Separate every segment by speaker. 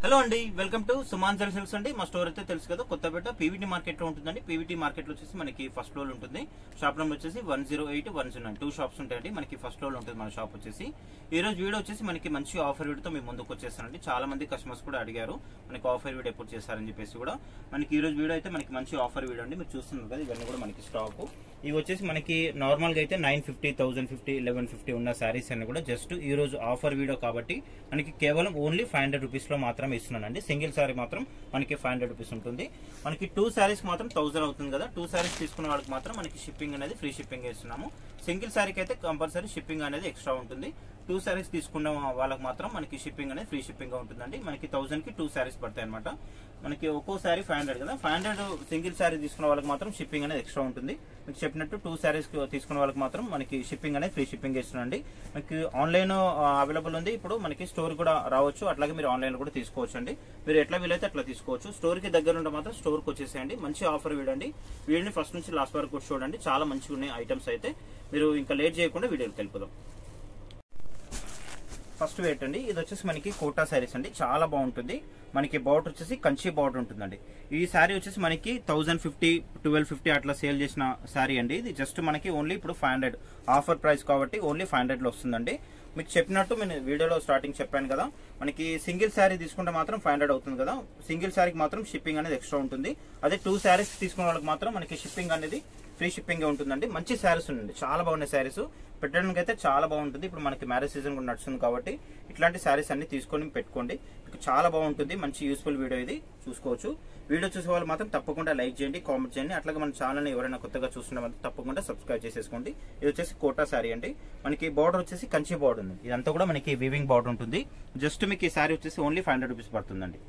Speaker 1: Hello అండి, welcome to Suman cells అండి. మా స్టోర్ అయితే తెలుసు కదా, కొత్తపేట పీవీటీ మార్కెట్ లో ఉంటుందండి. పీవీటీ మార్కెట్ లో వచ్చేసి మనకి ఫస్ట్ ఫ్లోర్ ఉంటుంది. షాప్ నెంబర్ వచ్చేసి 108, 109 2 షాప్స్ ఉంటాయండి. మనకి ఫస్ట్ ఫ్లోర్ ఉంటుంది మన షాప్ వచ్చేసి. ఈ రోజు వీడియో వచ్చేసి మనకి మంచి ఆఫర్ వీడియోతో మేము ముందుకు వచ్చేస్తానండి. చాలా మంది కస్టమర్స్ కూడా అడిగారు మనకి ఆఫర్ వీడియో ఎప్పుడు చేస్తారని చెప్పేసి కూడా. మనకి ఈ రోజు వీడియో అయితే మనకి మంచి ఆఫర్ వీడియో అండి. మీరు చూస్తున్నారు కదా, ఇవన్నీ కూడా మనకి స్టాక్. ఇవి వచ్చేసి మనకి నార్మల్ గా అయితే 950, 1050, 1150 ఉన్న శారీస్ అన్ని కూడా జస్ట్ ఈ రోజు ఆఫర్ వీడియో కాబట్టి మనకి కేవలం ఓన్లీ 500 రూపీస్ లో మాత్రమే ఇస్తున్నానండి. సింగిల్ శారీ మాత్రం మనకి 500 రూపీస్ ఉంటుంది. మనకి 2 శారీస్ మాత్రం 1000 అవుతుంది కదా. 2 శారీస్ తీసుకున్న వాళ్ళకి మాత్రం మనకి షిప్పింగ్ అనేది ఫ్రీ షిప్పింగ్ ఇస్తున్నాము. సింగిల్ శారీకి అయితే కంపల్సరీ షిప్పింగ్ అనేది ఎక్స్ట్రా ఉంటుంది. 2 శారీస్ తీసుకున్న వాళ్ళకి మాత్రం మనకి షిప్పింగ్ అనేది ఫ్రీ షిప్పింగ్ గా ఉంటుందండి. మనకి 1000 కి 2 శారీస్ పడతాయి అనమాట. మనకి ఒక్కో శారీ 500 కదా. 500 సింగిల్ శారీ తీసుకున్న వాళ్ళకి మాత్రం షిప్పింగ్ అనేది ఎక్స్ట్రా ఉంటుంది. మీకు చెప్పినట్టు 2 శారీస్ తీసుకున్న వాళ్ళకి మాత్రం మనకి షిప్పింగ్ అనేది ఫ్రీ షిప్పింగ్ ఇస్తున్నాండి. మనకి ఆన్లైన్ అవైలబుల్ ఉంది. ఇప్పుడు మనకి స్టోర్ కూడా రావచ్చు, అట్లాగే మీరు ఆన్లైన్ కూడా తీసుకోవచ్చు అండి. మీరు ఎట్లా వీలైతే అట్లా తీసుకోవచ్చు. స్టోర్ కి దగ్గర ఉంటే మాత్రం స్టోర్ కి వచ్చేసేయండి. మంచి ఆఫర్ వీడండి. వీడిని ఫస్ట్ నుంచి లాస్ట్ వరకు కూడా చూడండి. చాలా మంచిగా ఉన్నాయి ఐటమ్స్ అయితే. మీరు ఇంకా లేట్ చేయకుండా వీడియోకి వెళ్ళిపోదాం. ఫస్ట్ వెయిట్ అండి, ఇది వచ్చేసి మనకి కోటా శారీస్ అండి. చాలా బాగుంటుంది. మనకి బార్డర్ వచ్చేసి కంచి బార్డర్ ఉంటుందండి. ఈ శారీ వచ్చేసి మనకి 1050, 1250 అట్లా సేల్ చేసిన శారీ అండి. ఇది జస్ట్ మనకి ఓన్లీ ఇప్పుడు 500 ఆఫర్ ప్రైస్ కాబట్టి ఓన్లీ 500 లో వస్తుందండి. మీకు చెప్పినట్టు నేను వీడియోలో స్టార్టింగ్ చెప్పాను కదా, మనకి సింగిల్ శారీ తీసుకుంటే మాత్రం 500 అవుతుంది కదా. సింగిల్ శారీకి మాత్రం షిప్పింగ్ అనేది ఎక్స్ట్రా ఉంటుంది. అదే 2 శారీస్ తీసుకున్న వాళ్ళకి మాత్రం మనకి షిప్పింగ్ అనేది ఫ్రీ షిప్పింగ్ ఉంటుందండి. మంచి శారీస్ ఉండండి, చాలా బాగున్నాయి శారీస్. పెట్టడానికి అయితే చాలా బాగుంటుంది. ఇప్పుడు మనకి మ్యారేజ్ సీజన్ కూడా నడుస్తుంది కాబట్టి ఇట్లాంటి శారీస్ అన్ని తీసుకొని పెట్టుకోండి. మీకు చాలా బాగుంటుంది. మంచి యూస్ఫుల్ వీడియో ఇది, చూసుకోవచ్చు. వీడియో చూసే వాళ్ళు మాత్రం తప్పకుండా లైక్ చేయండి, కామెంట్ చేయండి. అట్లాగే మన ఛానల్ని ఎవరైనా కొత్తగా చూస్తున్న వాళ్ళు తప్పకుండా సబ్స్క్రైబ్ చేసేసుకోండి. ఇది వచ్చేసి కోటా శారీ అండి. మనకి బార్డర్ వచ్చేసి కంచి బార్డర్ ఉంది. ఇదంతా కూడా మనకి వీవింగ్ బార్డర్ ఉంటుంది. జస్ట్ మీకు ఈ శారీ వచ్చేసి ఓన్లీ 500 రూపీస్ పడుతుందండి.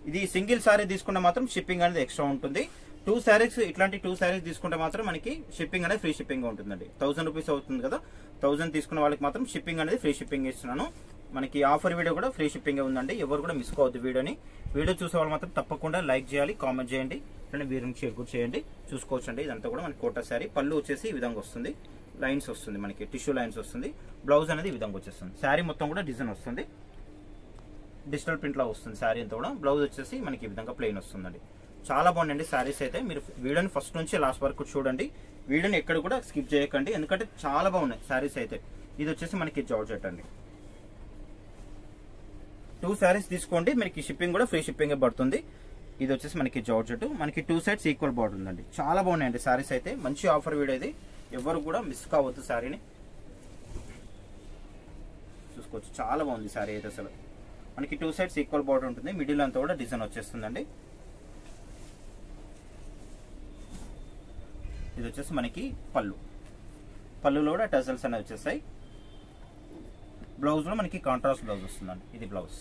Speaker 1: ఇది సింగిల్ శారీ తీసుకుంటే మాత్రం షిప్పింగ్ అనేది ఎక్స్ట్రా ఉంటుంది. 2 శారీస్ ఇట్లాంటి 2 శారీస్ తీసుకుంటే మాత్రం మనకి షిప్పింగ్ అనేది ఫ్రీ షిప్పింగ్ ఉంటుందండి. 1000 రూపీస్ అవుతుంది కదా. 1000 తీసుకున్న వాళ్ళకి మాత్రం షిప్పింగ్ అనేది ఫ్రీ షిప్పింగ్ ఇస్తున్నాను. మనకి ఆఫర్ వీడియో కూడా ఫ్రీ షిప్పింగ్ ఉందండి. ఎవరు కూడా మిస్ కావద్దు వీడియోని. వీడియో చూసే వాళ్ళు మాత్రం తప్పకుండా లైక్ చేయాలి, కామెంట్ చేయండి, వీరికి షేర్ కూడా చేయండి. చూసుకోవచ్చు అండి. ఇదంతా కూడా మనకి కోటా శారీ. పళ్ళు వచ్చేసి ఈ విధంగా వస్తుంది, లైన్స్ వస్తుంది, మనకి టిష్యూ లైన్స్ వస్తుంది. బ్లౌజ్ అనేది ఈ విధంగా వచ్చేస్తుంది. శారీ మొత్తం కూడా డిజైన్ వస్తుంది, డిజిటల్ ప్రింట్ లా వస్తుంది శారీ అంతా కూడా. బ్లౌజ్ వచ్చేసి మనకి ఈ విధంగా ప్లెయిన్ వస్తుందండి. చాలా బాగుందండి శారీస్ అయితే. మీరు వీడియోని ఫస్ట్ నుంచి లాస్ట్ వరకు చూడండి. వీడియోని ఎక్కడ కూడా స్కిప్ చేయకండి, ఎందుకంటే చాలా బాగున్నాయి శారీస్ అయితే. ఇది వచ్చేసి మనకి జార్జెట్ అండి. 2 శారీస్ తీసుకోండి, మనకి షిప్పింగ్ కూడా ఫ్రీ షిప్పింగ్ పడుతుంది. ఇది వచ్చేసి మనకి జార్జెట్. మనకి 2 సైడ్స్ ఈక్వల్ బార్డర్ ఉందండి. చాలా బాగున్నాయండి శారీస్ అయితే. మంచి ఆఫర్ వీడియో ఇది, ఎవరు కూడా మిస్ కావద్దు శారీని. చూసుకోవచ్చు, చాలా బాగుంది శారీ అయితే. అసలు మనకి 2 సైడ్స్ ఈక్వల్ బార్డర్ ఉంటుంది. మిడిల్ అంతా కూడా డిజైన్ వచ్చేస్తుందండి. ఇది వచ్చేసి మనకి పళ్ళులో కూడా టజల్స్ అనేవి వచ్చేస్తాయి. బ్లౌజ్ లో మనకి కాంట్రాస్ట్ బ్లౌజ్ వస్తుందండి. ఇది బ్లౌజ్.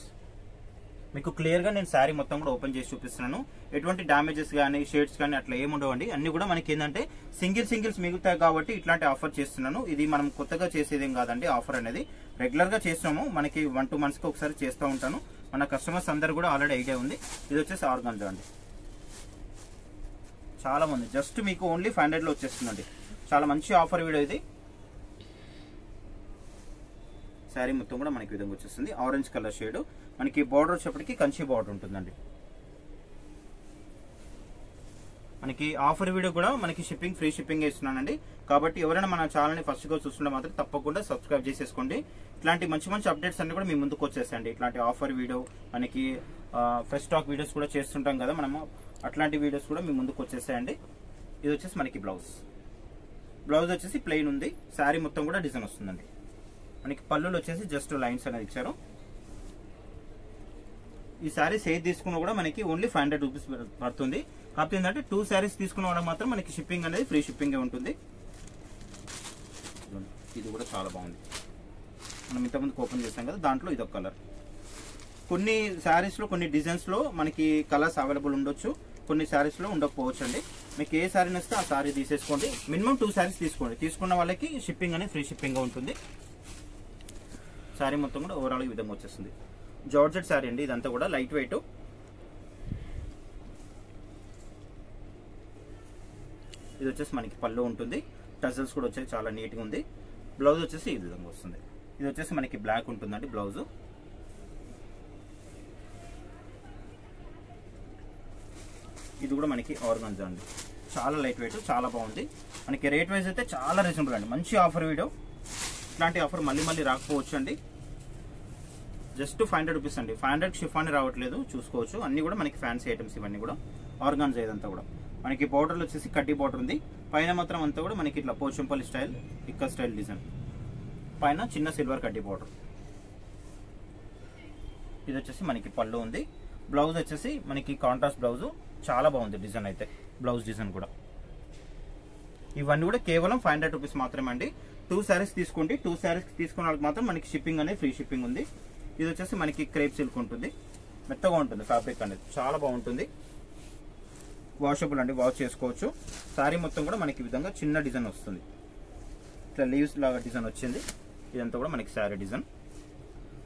Speaker 1: మీకు క్లియర్ గా నేను శారీ మొత్తం కూడా ఓపెన్ చేసి చూపిస్తున్నాను. ఎటువంటి డామేజెస్ కానీ షేడ్స్ కానీ అట్లా ఏముండవండి. అన్ని కూడా మనకి ఏంటంటే సింగిల్స్ మిగులుతాయి కాబట్టి ఇట్లాంటి ఆఫర్ చేస్తున్నాను. ఇది మనం కొత్తగా చేసేదేం కాదండి. ఆఫర్ అనేది రెగ్యులర్ గా చేస్తున్నాము. మనకి 1-2 months కి ఒకసారి చేస్తూ ఉంటాను. మన కస్టమర్స్ అందరు కూడా ఆల్రెడీ ఐడియా ఉంది. ఇది వచ్చేసి ఆర్గాన్జా అండి. చాలా మంది జస్ట్ మీకు ఓన్లీ 500 లో వచ్చేస్తుందండి. చాలా మంచి ఆఫర్ వీడియో ఇది. శారీ మొత్తం కూడా మనకి విధంగా వచ్చేస్తుంది. Orange colour shade. మనకి బార్డర్ వచ్చేప్పటికి కంచి బార్డర్ ఉంటుందండి. మనకి ఆఫర్ వీడియో కూడా మనకి షిప్పింగ్ ఫ్రీ షిప్పింగ్ ఇస్తున్నానండి. కాబట్టి ఎవరైనా మన ఛానల్ని ఫస్ట్ గా చూస్తుంటే మాత్రం తప్పకుండా సబ్స్క్రైబ్ చేసేసుకోండి. ఇట్లాంటి మంచి అప్డేట్స్ అన్ని కూడా మీ ముందుకు వచ్చేస్తాయండి. ఇట్లాంటి ఆఫర్ వీడియో, మనకి ఫ్రెష్ స్టాక్ వీడియోస్ కూడా చేస్తుంటాం కదా మనము, అట్లాంటి వీడియోస్ కూడా మీ ముందుకు వచ్చేసాయండి. ఇది వచ్చేసి మనకి బ్లౌజ్ వచ్చేసి ప్లెయిన్ ఉంది. శారీ మొత్తం కూడా డిజైన్ వస్తుందండి. మనకి పళ్ళులు వచ్చేసి జస్ట్ లైన్స్ అనేది ఇచ్చారు. ఈ శారీస్ ఏది తీసుకున్నా కూడా మనకి ఓన్లీ 500 రూపీస్ పడుతుంది. కాకపోతే ఏంటంటే 2 శారీస్ తీసుకున్న వాళ్ళకి మాత్రం మనకి షిప్పింగ్ అనేది ఫ్రీ షిప్పింగ్ ఉంటుంది. ఇది కూడా చాలా బాగుంది. మనం ఇంతకుముందు ఓపెన్ చేస్తాం కదా, దాంట్లో ఇదొక కలర్. కొన్ని శారీస్ లో, కొన్ని డిజైన్స్ లో మనకి కలర్స్ అవైలబుల్ ఉండొచ్చు, కొన్ని శారీస్ లో ఉండకపోవచ్చు అండి. మీకు ఏ శారీ నచ్చితే ఆ శారీ తీసేసుకోండి. మినిమం 2 శారీస్ తీసుకోండి. తీసుకున్న వాళ్ళకి షిప్పింగ్ అనేది ఫ్రీ షిప్పింగ్ ఉంటుంది. శారీ మొత్తం కూడా ఓవరాల్ ఈ విధంగా వచ్చేస్తుంది. జార్జెట్ శారీ అండి. ఇదంతా కూడా లైట్ వెయిట్. ఇది వచ్చేసి మనకి పళ్ళు ఉంటుంది. టజల్స్ కూడా వచ్చేసి చాలా నీట్ గా ఉంది. బ్లౌజ్ వచ్చేసి ఈ విధంగా వస్తుంది. ఇది వచ్చేసి మనకి బ్లాక్ ఉంటుందండి బ్లౌజ్. ఇది కూడా మనకి ఆర్గాన్జా అండి, చాలా లైట్ వెయిట్, చాలా బాగుంది. మనకి రేట్ వైజ్ అయితే చాలా రీజనబుల్ అండి. మంచి ఆఫర్ వీడియో, ఇట్లాంటి ఆఫర్ మళ్ళీ మళ్ళీ రాకపోవచ్చు అండి. జస్ట్ 500 రూపీస్ అండి. 500 షిఫాన్ రావట్లేదు, చూసుకోవచ్చు. అన్ని కూడా మనకి ఫ్యాన్సీ ఐటమ్స్, ఇవన్నీ కూడా ఆర్గాన్జా. ఇదంతా కూడా మనకి బార్డర్లు వచ్చేసి కడ్డీ బార్డర్ ఉంది. పైన మాత్రం అంతా కూడా మనకి ఇట్లా పోచంపల్లి స్టైల్, ఇక్క స్టైల్ డిజైన్, పైన చిన్న సిల్వర్ కడ్డీ బార్డర్. ఇది వచ్చేసి మనకి పళ్ళు ఉంది. బ్లౌజ్ వచ్చేసి మనకి కాంట్రాస్ట్ బ్లౌజ్, చాలా బాగుంది డిజైన్ అయితే, బ్లౌజ్ డిజైన్ కూడా. ఇవన్నీ కూడా కేవలం 500 రూపీస్ మాత్రమే అండి. 2 శారీస్ తీసుకోండి. 2 శారీస్ తీసుకున్న వాళ్ళకి మాత్రం మనకి షిప్పింగ్ అనేది ఫ్రీ షిప్పింగ్ ఉంది. ఇది వచ్చేసి మనకి క్రేప్ సిల్క్ ఉంటుంది, మెత్తగా ఉంటుంది ఫ్యాబ్రిక్ అనేది, చాలా బాగుంటుంది. వాషబుల్ అండి, వాష్ చేసుకోవచ్చు. శారీ మొత్తం కూడా మనకి ఈ విధంగా చిన్న డిజైన్ వస్తుంది, ఇట్లా లీవ్స్ లాగా డిజైన్ వచ్చింది. ఇదంతా కూడా మనకి శారీ డిజైన్.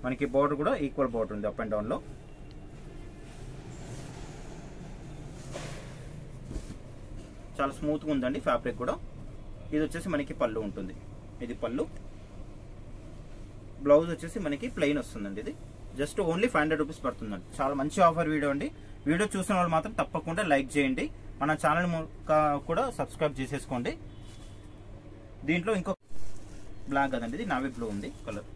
Speaker 1: మనకి బార్డర్ కూడా ఈక్వల్ బార్డర్ ఉంది అప్ అండ్ డౌన్ లో. చాలా స్మూత్ గా ఉందండి ఫ్యాబ్రిక్ కూడా. ఇది వచ్చేసి మనకి పళ్ళు ఉంటుంది, ఇది పళ్ళు. బ్లౌజ్ వచ్చేసి మనకి ప్లెయిన్ వస్తుందండి. ఇది జస్ట్ ఓన్లీ 500 రూపీస్ పడుతుందండి. చాలా మంచి ఆఫర్ వీడియో అండి. వీడియో చూసిన వాళ్ళు మాత్రం తప్పకుండా లైక్ చేయండి, మన ఛానల్ కూడా సబ్స్క్రైబ్ చేసేసుకోండి. దీంట్లో ఇంకో బ్లాక్ కదండి, ఇది నావీ బ్లూ ఉంది colour.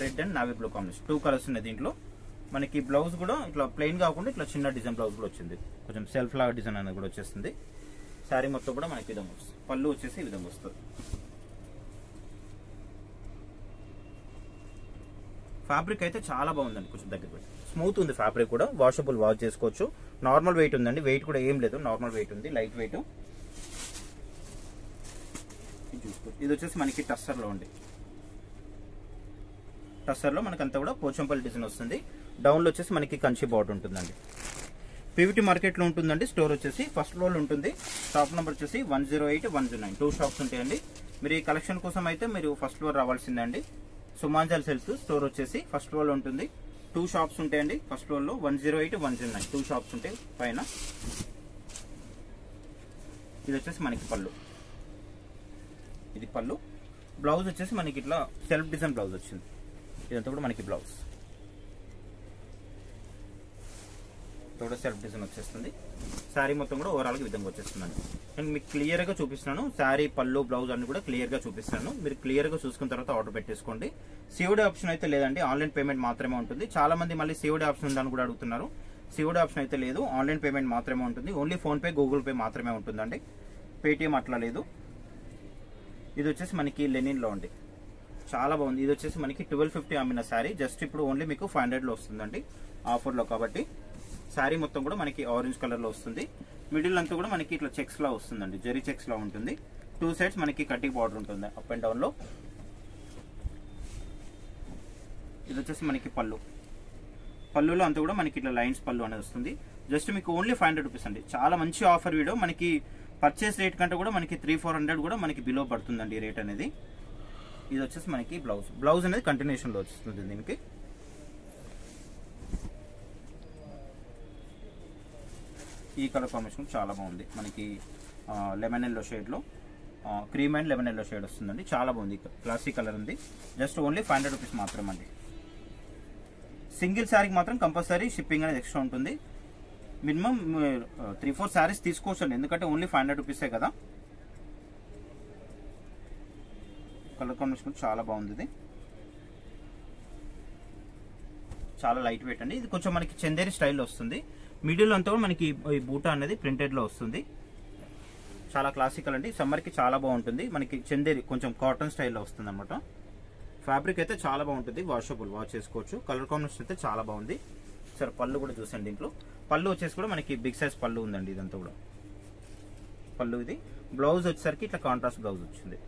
Speaker 1: Red and navy blue combination, 2 colours ఉన్నాయి దీంట్లో. మనకి బ్లౌజ్ కూడా ఇట్లా ప్లెయిన్ కాకుండా ఇట్లా చిన్న డిజైన్ బ్లౌజ్ కూడా వచ్చింది, కొంచెం సెల్ఫ్ లాగా డిజైన్ అనేది కూడా వచ్చేస్తుంది. శారీ మొత్తం కూడా మనకి విధంగా వస్తుంది. పళ్ళు వచ్చేసి ఈ విధంగా వస్తుంది. ఫ్యాబ్రిక్ అయితే చాలా బాగుందండి, కొంచెం దగ్గర పెట్టి స్మూత్ ఉంది ఫ్యాబ్రిక్ కూడా. వాషబుల్, వాష్ చేసుకోవచ్చు. నార్మల్ వెయిట్ ఉందండి, వెయిట్ కూడా ఏం లేదు, నార్మల్ వెయిట్ ఉంది, లైట్ వెయిట్. ఇది వచ్చేసి మనకి టస్సర్ లో ఉంది. టస్సర్ లో మనకి అంతా కూడా పోచంపల్లి డిజైన్ వస్తుంది. డౌన్ లో వచ్చేసి మనకి కంచి బార్డర్ ఉంటుందండి. పీవీటీ మార్కెట్ లో ఉంటుందండి. స్టోర్ వచ్చేసి ఫస్ట్ ఫ్లోర్ లో ఉంటుంది. షాప్ నెంబర్ వచ్చేసి 108, 109, 2 షాప్స్ ఉంటాయండి. మీరు ఈ కలెక్షన్ కోసం అయితే మీరు ఫస్ట్ ఫ్లోర్ రావాల్సిందే అండి. సుమాంజల్ సేల్స్ స్టోర్ వచ్చేసి ఫస్ట్ ఫ్లోర్ లో ఉంటుంది. 2 షాప్స్ ఉంటాయండి ఫస్ట్ ఫ్లోర్ లో, 108, 109, 2 షాప్స్ ఉంటాయి పైన. ఇది వచ్చేసి మనకి పళ్ళు, ఇది పళ్ళు. బ్లౌజ్ వచ్చేసి మనకి ఇట్లా సెల్ఫ్ డిజైన్ బ్లౌజ్ వచ్చింది. ఇదంతా కూడా మనకి బ్లౌజ్ కూడా సెల్ఫ్ డిజైన్ వచ్చేస్తుంది. శారీ మొత్తం కూడా ఓవరాల్ గా విధంగా వచ్చేస్తుందండి. నేను మీకు క్లియర్ గా చూపిస్తున్నాను. శారీ, పళ్ళు, బ్లౌజ్ అన్ని కూడా క్లియర్ గా చూపిస్తాను. మీరు క్లియర్ గా చూసుకున్న తర్వాత ఆర్డర్ పెట్టేసుకోండి. సిఓడి ఆప్షన్ అయితే లేదండి, ఆన్లైన్ పేమెంట్ మాత్రమే ఉంటుంది. చాలా మంది మళ్ళీ సిఓడి ఆప్షన్ ఉందని కూడా అడుగుతున్నారు. సిఓడి ఆప్షన్ అయితే లేదు, ఆన్లైన్ పేమెంట్ మాత్రమే ఉంటుంది. Only phone pay, Google pay మాత్రమే ఉంటుందండి, పేటిఎం అట్లా లేదు. ఇది వచ్చేసి మనకి లెనిన్ లో ఉంది, చాలా బాగుంది. ఇది వచ్చేసి మనకి 1250 అమ్మిన శారీ జస్ట్ ఇప్పుడు ఓన్లీ మీకు 500 లో వస్తుందండి ఆఫర్ లో కాబట్టి. శారీ మొత్తం కూడా మనకి ఆరెంజ్ కలర్ లో వస్తుంది. మిడిల్ అంతా కూడా మనకి ఇట్లా చెక్స్ లా వస్తుందండి, జరీ చెక్స్ లా ఉంటుంది. 2 సైడ్స్ మనకి కటింగ్ బార్డర్ ఉంటుంది అప్ అండ్ డౌన్ లో. ఇది వచ్చేసి మనకి పళ్ళు, పళ్ళులో అంతా కూడా మనకి ఇట్లా లైన్స్ పళ్ళు అనేది వస్తుంది. జస్ట్ మీకు ఓన్లీ 500 రూపీస్ అండి. చాలా మంచి ఆఫర్ వీడియో. మనకి పర్చేస్ రేట్ కంటే కూడా మనకి 300-400 కూడా మనకి బిలో పడుతుందండి ఈ రేట్ అనేది. ఇది వచ్చేసి మనకి బ్లౌజ్, బ్లౌజ్ అనేది కంటిన్యూషన్ లో వస్తుంది దీనికి. ఈ కలర్ కాంబినేషన్ చాలా బాగుంది. మనకి లెమన్ ఎల్లో షేడ్ లో, cream and lemon yellow shade వస్తుందండి, చాలా బాగుంది. క్లాసిక్ కలర్ ఉంది. జస్ట్ ఓన్లీ 500 రూపీస్ మాత్రమే అండి. సింగిల్ శారీకి మాత్రం కంపల్సరీ షిప్పింగ్ అనేది ఎక్స్ట్రా ఉంటుంది. మినిమం 3-4 శారీస్ తీసుకోవచ్చు అండి, ఎందుకంటే ఓన్లీ 500 రూపీసే కదా. కలర్ కాంబినేషన్ చాలా బాగుంది. ఇది చాలా లైట్ వెయిట్ అండి. ఇది కొంచెం మనకి చందేరి స్టైల్లో వస్తుంది. మిడిల్ అంతా కూడా మనకి ఈ బూటా అనేది ప్రింటెడ్ లో వస్తుంది. చాలా క్లాసికల్ అండి, సమ్మర్ కి చాలా బాగుంటుంది. మనకి చందేరి కొంచెం కాటన్ స్టైల్లో వస్తుంది అనమాట. ఫ్యాబ్రిక్ అయితే చాలా బాగుంటుంది, వాషబుల్, వాష్ చేసుకోవచ్చు. కలర్ కాంబినేషన్ అయితే చాలా బాగుంది. సరే పళ్ళు కూడా చూసండి. దీంట్లో పళ్ళు వచ్చేసి కూడా మనకి బిగ్ సైజ్ పళ్ళు ఉందండి. ఇదంతా కూడా పళ్ళు. ఇది బ్లౌజ్ వచ్చేసరికి ఇట్లా కాంట్రాస్ట్ బ్లౌజ్ వచ్చింది.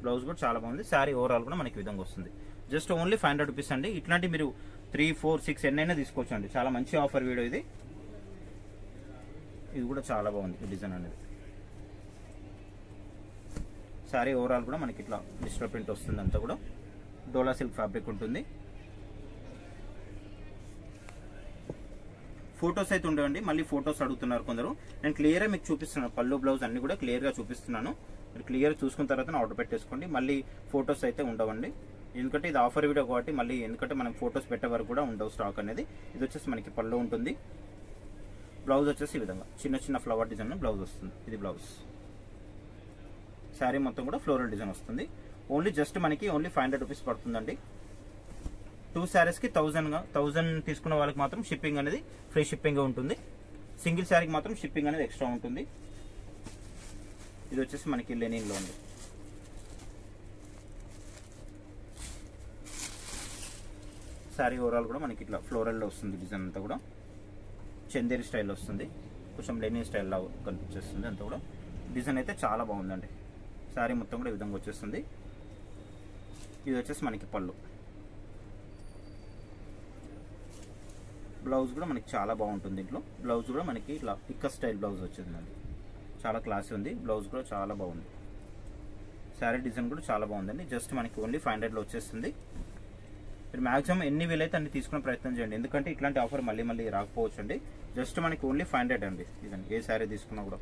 Speaker 1: బ్లౌజ్ కూడా చాలా బాగుంది. శారీ ఓవరాల్ కూడా మనకి విధంగా వస్తుంది. జస్ట్ ఓన్లీ 500 రూపీస్ అండి. ఇట్లాంటి మీరు 3, 4, 6 ఎన్నైనా తీసుకోవచ్చు అండి. చాలా మంచి ఆఫర్ వీడియో ఇది. ఇది కూడా చాలా బాగుంది ఈ డిజైన్ అనేది. శారీ ఓవరాల్ కూడా మనకి ఇట్లా డిజిటల్ ప్రింట్ వస్తుంది. అంతా కూడా డోలా సిల్క్ ఫ్యాబ్రిక్ ఉంటుంది. ఫొటోస్ అయితే ఉండవండి, మళ్ళీ ఫొటోస్ అడుగుతున్నారు కొందరు. నేను క్లియర్గా మీకు చూపిస్తున్నాను. పళ్ళు, బ్లౌజ్ అన్ని కూడా క్లియర్గా చూపిస్తున్నాను. మీరు క్లియర్ చూసుకున్న తర్వాత ఆర్డర్ పెట్టేసుకోండి. మళ్ళీ ఫొటోస్ అయితే ఉండవండి. ఎందుకంటే ఇది ఆఫర్ వీడియో కాబట్టి మళ్ళీ ఎందుకంటే మనం ఫొటోస్ పెట్టే వరకు కూడా ఉండవు స్టాక్ అనేది. ఇది వచ్చేసి మనకి పళ్ళు ఉంటుంది. బ్లౌజ్ వచ్చేసి ఈ విధంగా చిన్న చిన్న ఫ్లవర్ డిజైన్ బ్లౌజ్ వస్తుంది. ఇది బ్లౌజ్. శారీ మొత్తం కూడా ఫ్లోరల్ డిజైన్ వస్తుంది. ఓన్లీ జస్ట్ మనకి ఓన్లీ 500 రూపీస్ పడుతుందండి. 2 శారీస్కి 1000 తీసుకున్న వాళ్ళకి మాత్రం షిప్పింగ్ అనేది ఫ్రీ షిప్పింగ్ ఉంటుంది. సింగిల్ శారీకి మాత్రం షిప్పింగ్ అనేది ఎక్స్ట్రా ఉంటుంది. ఇది వచ్చేసి మనకి లెనిన్లో ఉంది. శారీ ఓవరాల్ కూడా మనకి ఇట్లా ఫ్లోరల్లో వస్తుంది. డిజైన్ అంతా కూడా చందేరి స్టైల్లో వస్తుంది. కొంచెం లెనిన్ స్టైల్లో కనిపించేస్తుంది. అంతా కూడా డిజైన్ అయితే చాలా బాగుందండి. శారీ మొత్తం కూడా ఈ విధంగా వచ్చేస్తుంది. ఇది వచ్చేసి మనకి పళ్ళు. బ్లౌజ్ కూడా మనకి చాలా బాగుంటుంది. దీంట్లో బ్లౌజ్ కూడా మనకి ఇట్లా ఇక్క స్టైల్ బ్లౌజ్ వచ్చిందండి. చాలా క్లాసీ ఉంది. బ్లౌజ్ కూడా చాలా బాగుంది. శారీ డిజైన్ కూడా చాలా బాగుందండి. జస్ట్ మనకి ఓన్లీ 500లో వచ్చేస్తుంది. మీరు మాక్సిమం ఎన్ని వీలైతే అన్ని తీసుకునే ప్రయత్నం చేయండి. ఎందుకంటే ఇట్లాంటి ఆఫర్ మళ్ళీ మళ్ళీ రాకపోవచ్చు అండి. జస్ట్ మనకి ఓన్లీ 500 అండి. ఇదండి ఏ శారీ తీసుకున్నా కూడా.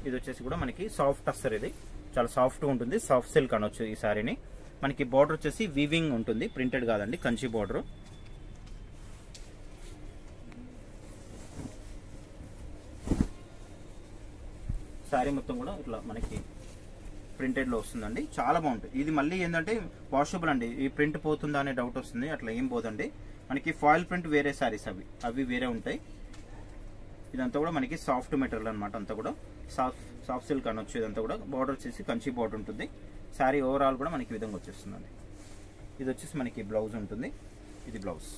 Speaker 1: ఇది వచ్చేసి కూడా మనకి సాఫ్ట్ టస్సర్. ఇది చాలా సాఫ్ట్గా ఉంటుంది. సాఫ్ట్ సిల్క్ అనొచ్చు ఈ శారీని. మనకి బార్డర్ వచ్చేసి వీవింగ్ ఉంటుంది. ప్రింటెడ్ కాదండి, కంచి బార్డర్. శారీ మొత్తం కూడా ఇట్లా మనకి ప్రింటెడ్లో వస్తుందండి. చాలా బాగుంటుంది. ఇది మళ్ళీ ఏంటంటే వాషబుల్ అండి. ఈ ప్రింట్ పోతుందా అనే డౌట్ వస్తుంది. అట్లా ఏం పోదండి. మనకి ఫాయిల్ ప్రింట్ వేరే శారీస్ అవి వేరే ఉంటాయి. ఇదంతా కూడా మనకి సాఫ్ట్ మెటీరియల్ అనమాట. అంతా కూడా సాఫ్ట్ సిల్క్ అనొచ్చు. ఇదంతా కూడా బార్డర్ వచ్చేసి కంచి బార్డర్ ఉంటుంది. శారీ ఓవరాల్ కూడా మనకి విధంగా వచ్చేస్తుందండి. ఇది వచ్చేసి మనకి బ్లౌజ్ ఉంటుంది. ఇది బ్లౌజ్.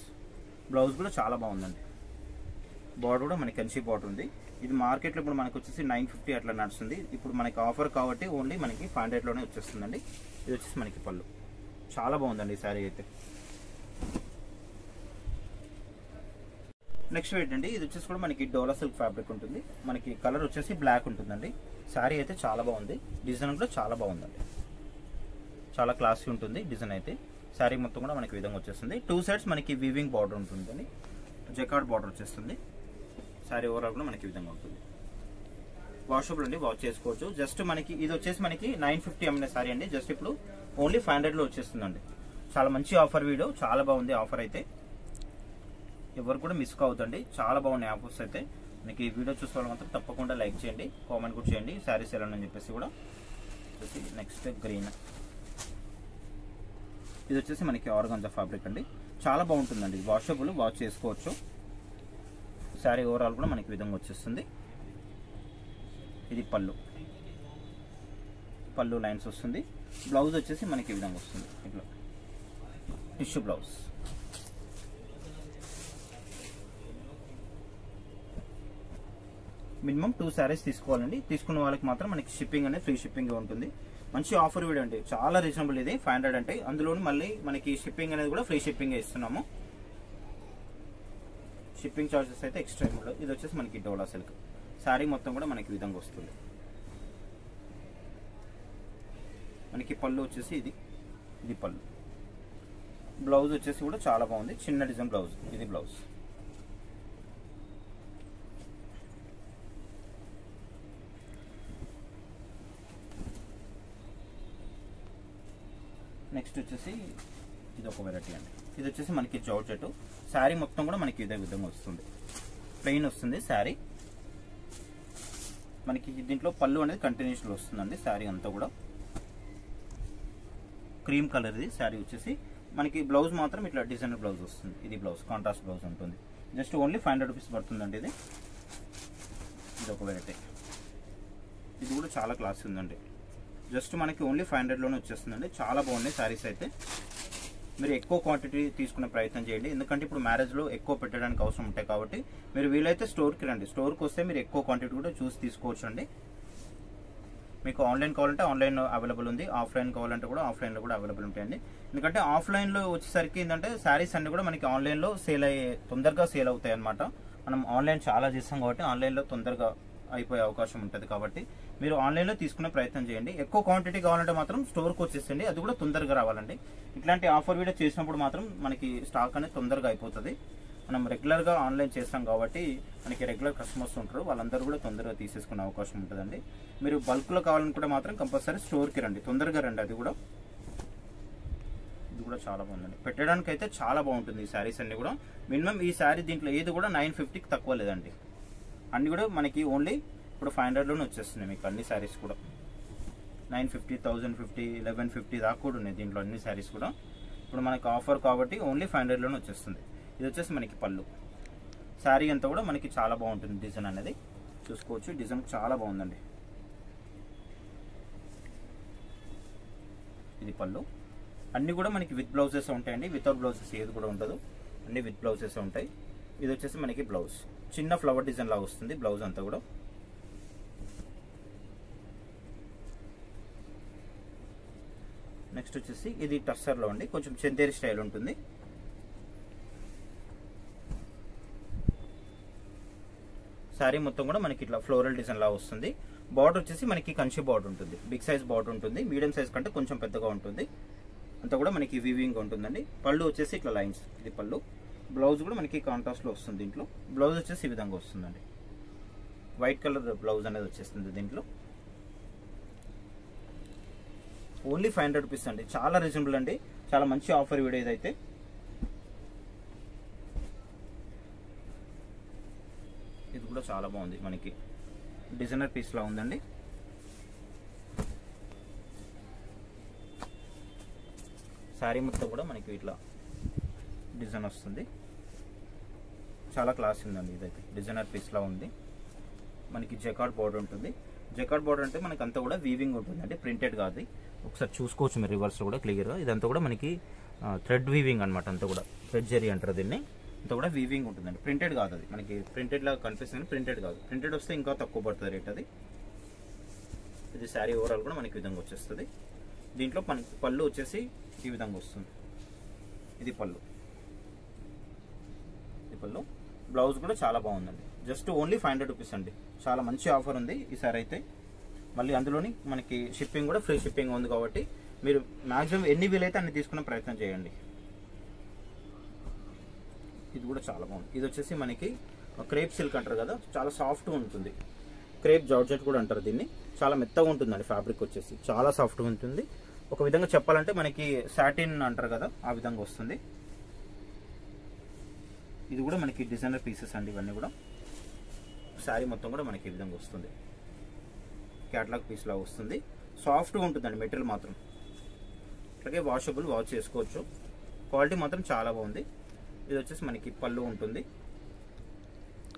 Speaker 1: బ్లౌజ్ కూడా చాలా బాగుందండి. బార్డర్ కూడా మనకి కంచి బార్డర్ ఉంది. ఇది మార్కెట్లో ఇప్పుడు మనకి వచ్చేసి 950 అట్లా నడుస్తుంది. ఇప్పుడు మనకి ఆఫర్ కాబట్టి ఓన్లీ మనకి 500లోనే వచ్చేస్తుందండి. ఇది వచ్చేసి మనకి పళ్ళు. చాలా బాగుందండి ఈ శారీ అయితే. నెక్స్ట్ ఏంటండి, ఇది వచ్చేసి కూడా మనకి డోలా సిల్క్ ఫ్యాబ్రిక్ ఉంటుంది. మనకి కలర్ వచ్చేసి బ్లాక్ ఉంటుందండి. శారీ అయితే చాలా బాగుంది. డిజైన్ కూడా చాలా బాగుందండి. చాలా క్లాసీ ఉంటుంది డిజైన్ అయితే. శారీ మొత్తం కూడా మనకి విధంగా వచ్చేస్తుంది. 2 సైడ్స్ మనకి వీవింగ్ బార్డర్ ఉంటుందండి. జకార్డ్ బార్డర్ వచ్చేస్తుంది. శారీ ఓవరాల్ కూడా మనకి విధంగా ఉంటుంది. వాషబుల్ అండి, వాష్ చేసుకోవచ్చు. జస్ట్ మనకి ఇది వచ్చేసి మనకి 950 అమ్మిన శారీ అండి. జస్ట్ ఇప్పుడు ఓన్లీ 500లో వచ్చేస్తుందండి. చాలా మంచి ఆఫర్ వీడియో. చాలా బాగుంది ఆఫర్ అయితే. ఎవరు కూడా మిస్ కావద్దండి. చాలా బాగున్నాయి ఆఫర్స్ అయితే. మీకు ఈ వీడియో చూసే వాళ్ళు మాత్రం తప్పకుండా లైక్ చేయండి, కామెంట్ కూడా చేయండి శారీస్ ఎలా అని చెప్పేసి కూడా. Next green. ఇది వచ్చేసి మనకి ఆర్గాంజా ఫ్యాబ్రిక్ అండి. చాలా బాగుంటుందండి. వాషబుల్, వాష్ చేసుకోవచ్చు. శారీ ఓవరాల్ కూడా మనకి విధంగా వచ్చేస్తుంది. ఇది పళ్ళు. పళ్ళు లైన్స్ వస్తుంది. బ్లౌజ్ వచ్చేసి మనకి ఈ విధంగా వస్తుంది. ఇట్లా టిష్యూ బ్లౌజ్. మినిమం 2 శారీస్ తీసుకోవాలండి. తీసుకున్న వాళ్ళకి మాత్రం మనకి షిప్పింగ్ అనేది ఫ్రీ షిప్పింగ్ ఉంటుంది. మంచి ఆఫర్ వీడియో అండి. చాలా రీజనబుల్ ఇది 500 అంటే. అందులోని మళ్ళీ మనకి షిప్పింగ్ అనేది కూడా ఫ్రీ షిప్పింగ్ ఇస్తున్నాము. షిప్పింగ్ చార్జెస్ అయితే ఎక్స్ట్రా ఉండదు. ఇది వచ్చేసి మనకి డోలా సిల్క్. శారీ మొత్తం కూడా మనకి విధంగా వస్తుంది. మనకి పళ్ళు వచ్చేసి ఇది పళ్ళు. బ్లౌజ్ వచ్చేసి కూడా చాలా బాగుంది. చిన్న డిజైన్ బ్లౌజ్. ఇది బ్లౌజ్. నెక్స్ట్ వచ్చేసి ఇది ఒక వెరైటీ అండి. ఇది వచ్చేసి మనకి జార్జెట్. శారీ మొత్తం కూడా మనకి ఇదే విధంగా వస్తుంది. ప్లెయిన్ వస్తుంది శారీ. మనకి దీంట్లో పళ్ళు అనేది కంటిన్యూషన్ వస్తుందండి. శారీ అంతా కూడా క్రీమ్ కలర్. ఇది శారీ వచ్చేసి మనకి బ్లౌజ్ మాత్రం ఇట్లా డిజైనర్ బ్లౌజ్ వస్తుంది. ఇది బ్లౌజ్ కాంట్రాస్ట్ బ్లౌజ్ ఉంటుంది. జస్ట్ ఓన్లీ 500 రూపీస్ పడుతుందండి. ఇది ఒక వెరైటీ. ఇది కూడా చాలా క్లాస్ ఉందండి. జస్ట్ మనకి ఓన్లీ 500లోనే వచ్చేస్తుందండి. చాలా బాగున్నాయి శారీస్ అయితే. మీరు ఎక్కువ క్వాంటిటీ తీసుకునే ప్రయత్నం చేయండి. ఎందుకంటే ఇప్పుడు మ్యారేజ్లో ఎక్కువ పెట్టడానికి అవసరం ఉంటాయి కాబట్టి మీరు వీలైతే స్టోర్కి రండి. స్టోర్కి వస్తే మీరు ఎక్కువ క్వాంటిటీ కూడా చూసి తీసుకోవచ్చు అండి. మీకు ఆన్లైన్ కావాలంటే ఆన్లైన్ అవైలబుల్ ఉంది. ఆఫ్లైన్ కావాలంటే కూడా ఆఫ్లైన్లో కూడా అవైలబుల్ ఉంటాయండి. ఎందుకంటే ఆఫ్లైన్లో వచ్చేసరికి ఏంటంటే శారీస్ అన్ని కూడా మనకి ఆన్లైన్లో తొందరగా సేల్ అవుతాయి అనమాట. మనం ఆన్లైన్ చాలా చేస్తాం కాబట్టి ఆన్లైన్లో తొందరగా అయిపోయే అవకాశం ఉంటుంది. కాబట్టి మీరు ఆన్లైన్లో తీసుకునే ప్రయత్నం చేయండి. ఎక్కువ క్వాంటిటీ కావాలంటే మాత్రం స్టోర్కి వచ్చేసండి. అది కూడా తొందరగా రావాలండి. ఇట్లాంటి ఆఫర్ వీడియో చేసినప్పుడు మాత్రం మనకి స్టాక్ అనేది తొందరగా అయిపోతుంది. మనం రెగ్యులర్గా ఆన్లైన్ చేస్తాం కాబట్టి మనకి రెగ్యులర్ కస్టమర్స్ ఉంటారు. వాళ్ళందరూ కూడా తొందరగా తీసేసుకునే అవకాశం ఉంటుందండి. మీరు బల్క్లో కావాలనుకుంటే మాత్రం కంపల్సరీ స్టోర్కి రండి. తొందరగా రండి. అది కూడా ఇది కూడా చాలా బాగుందండి, పెట్టడానికి అయితే చాలా బాగుంటుంది ఈ శారీస్ అన్ని కూడా. మినిమం ఈ శారీ దీంట్లో ఏది కూడా 950కి తక్కువ లేదండి. అన్ని కూడా మనకి ఓన్లీ ఇప్పుడు 500లోనే వచ్చేస్తున్నాయి మీకు అన్ని శారీస్ కూడా. 950, 1050, 1150 దాకా కూడా ఉన్నాయి దీంట్లో అన్ని శారీస్ కూడా. ఇప్పుడు మనకి ఆఫర్ కాబట్టి ఓన్లీ 500లోనే వచ్చేస్తుంది. ఇది వచ్చేసి మనకి పళ్ళు. శారీ అంతా కూడా మనకి చాలా బాగుంటుంది డిజైన్ అనేది చూసుకోవచ్చు. డిజైన్ చాలా బాగుందండి. ఇది పళ్ళు. అన్ని కూడా మనకి విత్ బ్లౌజెస్ ఉంటాయండి, వితౌట్ బ్లౌజెస్ ఏది కూడా ఉండదు, అన్ని విత్ బ్లౌజెస్ ఉంటాయి. ఇది వచ్చేసి మనకి బ్లౌజ్, చిన్న ఫ్లవర్ డిజైన్ లాగా వస్తుంది బ్లౌజ్ అంతా కూడా. నెక్స్ట్ వచ్చేసి ఇది టస్సర్లో అండి, కొంచెం చందేరి స్టైల్ ఉంటుంది. శారీ మొత్తం కూడా మనకి ఇట్లా ఫ్లోరల్ డిజైన్ లాగా వస్తుంది. బార్డర్ వచ్చేసి మనకి కంచి బార్డర్ ఉంటుంది, బిగ్ సైజ్ బార్డర్ ఉంటుంది, మీడియం సైజ్ కంటే కొంచెం పెద్దగా ఉంటుంది. అంతా కూడా మనకి వీవింగ్ ఉంటుందండి. పళ్ళు వచ్చేసి ఇట్లా లైన్స్, ఇది పళ్ళు. బ్లౌజ్ కూడా మనకి కాంట్రాస్ట్ లో వస్తుంది. దీంట్లో బ్లౌజ్ వచ్చేసి ఈ విధంగా వస్తుందండి, వైట్ కలర్ బ్లౌజ్ అనేది వచ్చేస్తుంది దీంట్లో. ఓన్లీ 500 రూపీస్ అండి, చాలా రీజనబుల్ అండి, చాలా మంచి ఆఫర్ వీడియో ఇదైతే. ఇది కూడా చాలా బాగుంది, మనకి డిజైనర్ పీస్ లా ఉందండి. శారీ మొత్తం కూడా మనకి ఇట్లా డిజైన్ వస్తుంది, చాలా క్లాస్ ఉందండి. ఇదైతే డిజైనర్ పీస్ లా ఉంది. మనకి జకార్డ్ బోర్డర్ ఉంటుంది. జకార్డ్ బోర్డర్ అంటే మనకి అంతా కూడా వీవింగ్ ఉంటుందండి, ప్రింటెడ్ కాదు. ఒకసారి చూసుకోవచ్చు మీరు రివర్స్ లో కూడా క్లియర్గా. ఇదంతా కూడా మనకి థ్రెడ్ వీవింగ్ అనమాట, అంతా కూడా థ్రెడ్ జరీ అంటారు దీన్ని. అంతా కూడా వీవింగ్ ఉంటుందండి, ప్రింటెడ్ కాదు. అది మనకి ప్రింటెడ్ లాగా కనిపిస్తుంది, ప్రింటెడ్ కాదు. ప్రింటెడ్ వస్తే ఇంకా తక్కువ పడుతుంది రేట్ అది. ఇది శారీ ఓవరాల్ కూడా మనకి విధంగా వచ్చేస్తుంది. దీంట్లో మనకి పళ్ళు వచ్చేసి ఈ విధంగా వస్తుంది, ఇది పళ్ళు. ఇది పళ్ళు. బ్లౌజ్ కూడా చాలా బాగుందండి, జస్ట్ ఓన్లీ 500 రూపీస్ అండి. చాలా మంచి ఆఫర్ ఉంది ఈసారి అయితే. మళ్ళీ అందులోని మనకి షిప్పింగ్ కూడా ఫ్రీ షిప్పింగ్ ఉంది కాబట్టి మీరు మ్యాక్సిమం ఎన్ని వీలైతే అన్ని తీసుకునే ప్రయత్నం చేయండి. ఇది కూడా చాలా బాగుంది. ఇది వచ్చేసి మనకి క్రేప్ సిల్క్ అంటారు కదా, చాలా సాఫ్ట్గా ఉంటుంది. క్రేప్ జార్జెట్ కూడా అంటారు దీన్ని. చాలా మెత్తగా ఉంటుందండి ఫ్యాబ్రిక్ వచ్చేసి, చాలా సాఫ్ట్గా ఉంటుంది. ఒక విధంగా చెప్పాలంటే మనకి సాటిన్ అంటారు కదా, ఆ విధంగా వస్తుంది. ఇది కూడా మనకి డిజైనర్ పీసెస్ అండి ఇవన్నీ కూడా. శారీ మొత్తం కూడా మనకి ఈ విధంగా వస్తుంది, క్యాటలాగ్ పీస్ లా వస్తుంది. సాఫ్ట్గా ఉంటుందండి మెటీరియల్ మాత్రం. అట్లాగే వాషబుల్, వాష్ చేసుకోవచ్చు. క్వాలిటీ మాత్రం చాలా బాగుంది. ఇది వచ్చేసి మనకి పళ్ళు ఉంటుంది,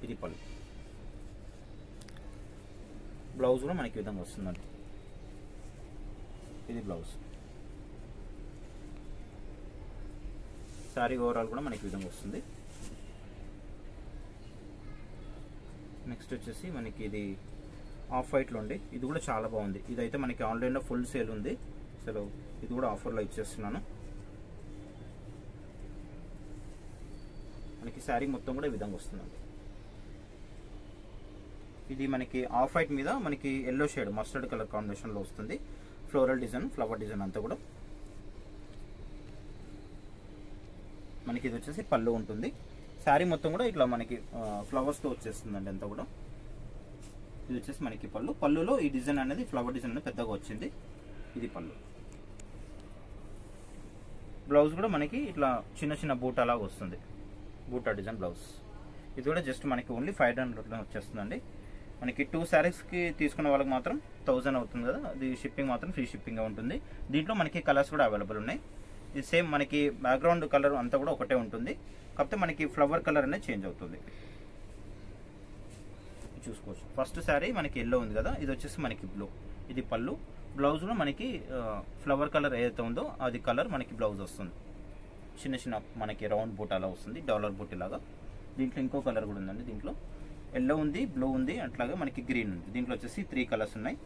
Speaker 1: ఇది పళ్ళు. బ్లౌజ్ కూడా మనకి ఈ విధంగా వస్తుందండి, ఇది బ్లౌజ్. శారీ ఓవరాల్ కూడా మనకి ఈ విధంగా వస్తుంది. నెక్స్ట్ వచ్చేసి మనకి ఇది ఆఫ్ వైట్లో అండి. ఇది కూడా చాలా బాగుంది. ఇదైతే మనకి ఆన్లైన్లో ఫుల్ సేల్ ఉంది, అసలు ఇది కూడా ఆఫర్లో ఇచ్చేస్తున్నాను. మనకి శారీ మొత్తం కూడా ఈ విధంగా వస్తుందండి. ఇది మనకి ఆఫ్ వైట్ మీద మనకి ఎల్లో షేడ్ మస్టర్డ్ కలర్ కాంబినేషన్లో వస్తుంది. ఫ్లోరల్ డిజైన్, ఫ్లవర్ డిజైన్ అంతా కూడా. మనకి ఇది వచ్చేసి పళ్ళు ఉంటుంది. శారీ మొత్తం కూడా ఇట్లా మనకి ఫ్లవర్స్తో వచ్చేస్తుందండి అంతా కూడా. ఇది వచ్చేసి మనకి పళ్ళు. పళ్ళులో ఈ డిజైన్ అనేది ఫ్లవర్ డిజైన్ అనేది పెద్దగా వచ్చింది, ఇది పళ్ళు. బ్లౌజ్ కూడా మనకి ఇట్లా చిన్న చిన్న బూటా లాగా వస్తుంది, బూటా డిజైన్ బ్లౌజ్. ఇది కూడా జస్ట్ మనకి ఓన్లీ 500 వచ్చేస్తుందండి. మనకి 2 శారీస్కి తీసుకున్న వాళ్ళకి మాత్రం 1000 అవుతుంది కదా, అది షిప్పింగ్ మాత్రం ఫ్రీ షిప్పింగ్గా ఉంటుంది. దీంట్లో మనకి కలర్స్ కూడా అవైలబుల్ ఉన్నాయి. ఇది సేమ్ మనకి బ్యాక్గ్రౌండ్ కలర్ అంతా కూడా ఒకటే ఉంటుంది, కాకపోతే మనకి ఫ్లవర్ కలర్ అనేది చేంజ్ అవుతుంది. చూసుకోవచ్చు. ఫస్ట్ శారీ మనకి ఎల్లో ఉంది కదా, ఇది వచ్చేసి మనకి బ్లూ, ఇది పళ్ళు. బ్లౌజ్లో మనకి ఫ్లవర్ కలర్ ఏదైతే ఉందో అది కలర్ మనకి బ్లౌజ్ వస్తుంది. చిన్న చిన్న మనకి రౌండ్ బూట్ అలా వస్తుంది, డాలర్ బూట్ లాగా. దీంట్లో ఇంకో కలర్ కూడా ఉందండి. దీంట్లో ఎల్లో ఉంది, బ్లూ ఉంది, అట్లాగే మనకి గ్రీన్ ఉంది. దీంట్లో వచ్చేసి 3 కలర్స్ ఉన్నాయి.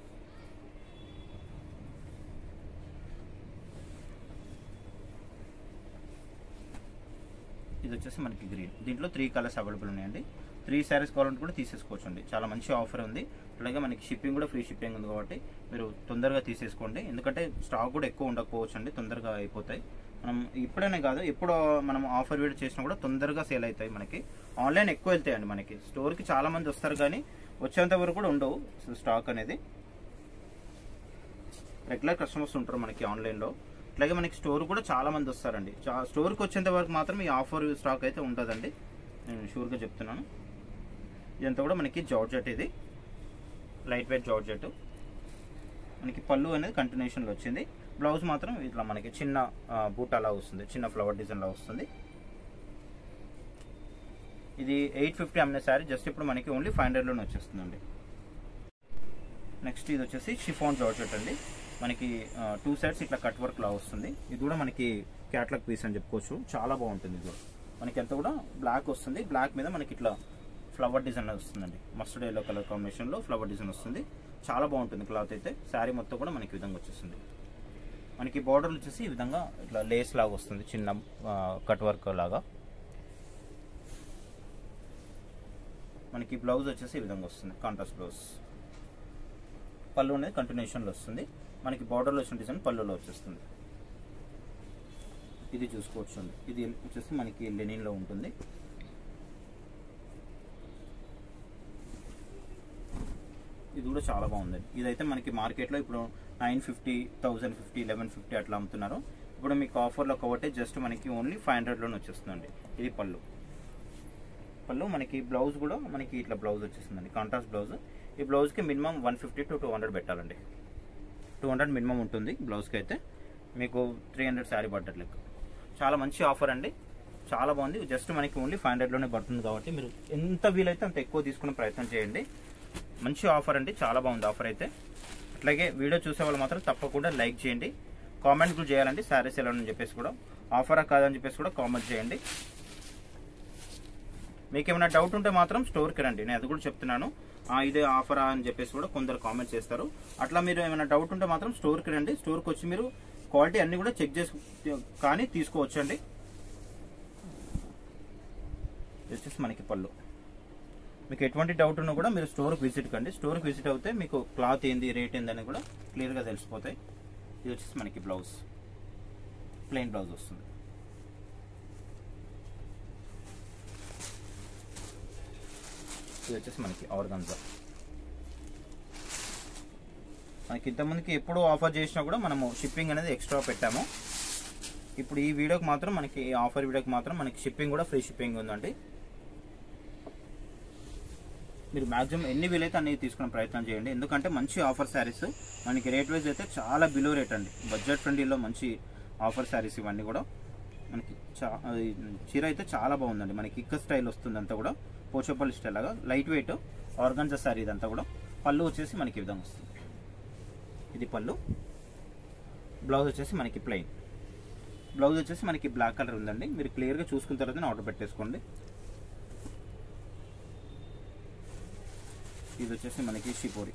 Speaker 1: ఇది వచ్చేసి మనకి గ్రీన్. దీంట్లో 3 కలర్స్ అవైలబుల్ ఉన్నాయండి. 3 శారీస్ కావాలంటే కూడా తీసేసుకోవచ్చు అండి. చాలా మంచి ఆఫర్ ఉంది. అలాగే మనకి షిప్పింగ్ కూడా ఫ్రీ షిప్పింగ్ ఉంది కాబట్టి మీరు తొందరగా తీసేసుకోండి. ఎందుకంటే స్టాక్ కూడా ఎక్కువ ఉండకపోవచ్చు అండి, తొందరగా అయిపోతాయి. మనం ఇప్పుడనే కాదు, ఎప్పుడు మనం ఆఫర్ వీడియో చేసినా కూడా తొందరగా సేల్ అవుతాయి. మనకి ఆన్లైన్ ఎక్కువ వెళ్తాయండి. మనకి స్టోర్కి చాలా మంది వస్తారు కానీ వచ్చేంత వరకు కూడా ఉండవు స్టాక్ అనేది. రెగ్యులర్ కస్టమర్స్ ఉంటారు మనకి ఆన్లైన్లో, అట్లాగే మనకి స్టోర్ కూడా చాలా మంది వస్తారండి. స్టోర్కి వచ్చేంత వరకు మాత్రం ఈ ఆఫర్ స్టాక్ అయితే ఉంటుందండి, నేను షూర్గా చెప్తున్నాను. ఇదంతా కూడా మనకి జార్జెట్, ఇది లైట్ వెయిట్ జార్జెట్. మనకి పళ్ళు అనేది కంటిన్యూషన్లో వచ్చింది. బ్లౌజ్ మాత్రం ఇట్లా మనకి చిన్న బూట్ అలా వస్తుంది, చిన్న ఫ్లవర్ డిజైన్ లా వస్తుంది. ఇది 850 అమ్మిన శారీ జస్ట్ ఇప్పుడు మనకి ఓన్లీ 500లోనే వచ్చేస్తుందండి. నెక్స్ట్ ఇది వచ్చేసి షిఫాన్ జార్జెట్ అండి. మనకి 2 సైడ్స్ ఇట్లా కట్ వర్క్ లా వస్తుంది. ఇది కూడా మనకి క్యాట్లాగ్ పీస్ అని చెప్పుకోవచ్చు, చాలా బాగుంటుంది. ఇది కూడా మనకి అంతా కూడా బ్లాక్ వస్తుంది, బ్లాక్ మీద మనకి ఇట్లా ఫ్లవర్ డిజైన్ వస్తుందండి. మస్టర్డ్ ఎల్లో కలర్ కాంబినేషన్లో ఫ్లవర్ డిజైన్ వస్తుంది, చాలా బాగుంటుంది క్లాత్ అయితే. శారీ మొత్తం కూడా మనకి ఈ విధంగా వచ్చేస్తుంది. మనకి బార్డర్లు వచ్చేసి ఈ విధంగా ఇట్లా లేస్ లాగా వస్తుంది, చిన్న కట్ వర్క్ లాగా. మనకి బ్లౌజ్ వచ్చేసి ఈ విధంగా వస్తుంది, కాంట్రాస్ట్ బ్లౌజ్. పళ్ళు అనేది కంటిన్యూషన్లో వస్తుంది. మనకి బార్డర్లో వచ్చిన డిజైన్ పళ్ళులో వచ్చేస్తుంది. ఇది చూసుకోవచ్చు అండి, ఇది వచ్చేసి మనకి లెనిన్లో ఉంటుంది. ఇది కూడా చాలా బాగుందండి. ఇదైతే మనకి మార్కెట్లో ఇప్పుడు 950, 1050, 1150 అట్లా అమ్ముతున్నారు. ఇప్పుడు మీకు ఆఫర్లో కాబట్టి జస్ట్ మనకి ఓన్లీ 500లోనే వచ్చేస్తుందండి. ఇది పళ్ళు. మనకి బ్లౌజ్ కూడా మనకి ఇట్లా బ్లౌజ్ వచ్చేస్తుందండి, కాంట్రాస్ట్ బ్లౌజ్. ఈ బ్లౌజ్కి మినిమం 150 to 200 పెట్టాలండి. 200 మినిమం ఉంటుంది బ్లౌజ్కి అయితే. మీకు 300 శారీ పడ్డట్ లెక్క. చాలా మంచి ఆఫర్ అండి, చాలా బాగుంది. జస్ట్ మనకి ఓన్లీ 500లోనే పడుతుంది కాబట్టి మీరు ఎంత వీలైతే అంత ఎక్కువ తీసుకునే ప్రయత్నం చేయండి. మంచి ఆఫర్ అండి, చాలా బాగుంది ఆఫర్ అయితే. అట్లాగే వీడియో చూసే వాళ్ళు మాత్రం తప్పకుండా లైక్ చేయండి, కామెంట్ కూడా చేయాలండి. శారీస్ ఎలా అని చెప్పేసి కూడా, ఆఫరా కాదని చెప్పేసి కూడా కామెంట్ చేయండి. మీకు ఏమైనా డౌట్ ఉంటే మాత్రం స్టోర్కి రండి, నేను అది కూడా చెప్తున్నాను. ఇదే ఆఫరా అని చెప్పేసి కూడా కొందరు కామెంట్ చేస్తారు. అట్లా మీరు ఏమైనా డౌట్ ఉంటే మాత్రం స్టోర్కి రండి. స్టోర్కి వచ్చి మీరు క్వాలిటీ అన్ని కూడా చెక్ చేసి కానీ తీసుకోవచ్చు అండి. వచ్చేసి మనకి పళ్ళు. మీకు ఎటువంటి డౌట్ ఉన్నా కూడా మీరు స్టోర్కి విజిట్ కండి. స్టోర్కి విజిట్ అవుతే మీకు క్లాత్ ఏంది, రేట్ ఏంది అని కూడా క్లియర్గా తెలిసిపోతాయి. ఇది వచ్చేసి మనకి బ్లౌజ్, ప్లెయిన్ బ్లౌజ్ వస్తుంది. ఇది వచ్చేసి మనకి ఆర్గాన్జా. మనకి ఇంతమందికి ఎప్పుడు ఆఫర్ చేసినా కూడా మనము షిప్పింగ్ అనేది ఎక్స్ట్రా పెట్టాము. ఇప్పుడు ఈ వీడియోకి మాత్రం మనకి ఆఫర్ వీడియోకి మాత్రం మనకి షిప్పింగ్ కూడా ఫ్రీ షిప్పింగ్ ఉందండి. మీరు మాక్సిమం ఎన్ని వీలైతే అన్ని తీసుకునే ప్రయత్నం చేయండి. ఎందుకంటే మంచి ఆఫర్ శారీస్ మనకి రేట్ వైజ్ అయితే చాలా బిలో రేట్ అండి. బడ్జెట్ ఫ్రెండ్లీలో మంచి ఆఫర్ శారీస్ ఇవన్నీ కూడా. మనకి చీర అయితే చాలా బాగుందండి. మనకి ఇక్క స్టైల్ వస్తుంది, అంతా కూడా పోచపల్లి స్టైల్ లాగా లైట్ వెయిట్ ఆర్గాన్జా శారీ ఇదంతా కూడా. పళ్ళు వచ్చేసి మనకి ఈ విధంగా వస్తుంది. ఇది పళ్ళు. బ్లౌజ్ వచ్చేసి మనకి ప్లెయిన్. బ్లౌజ్ వచ్చేసి మనకి బ్లాక్ కలర్ ఉందండి. మీరు క్లియర్గా చూసుకున్న తర్వాత ఆర్డర్ పెట్టేసుకోండి. ఇది వచ్చేసి మనకి షిపోరి.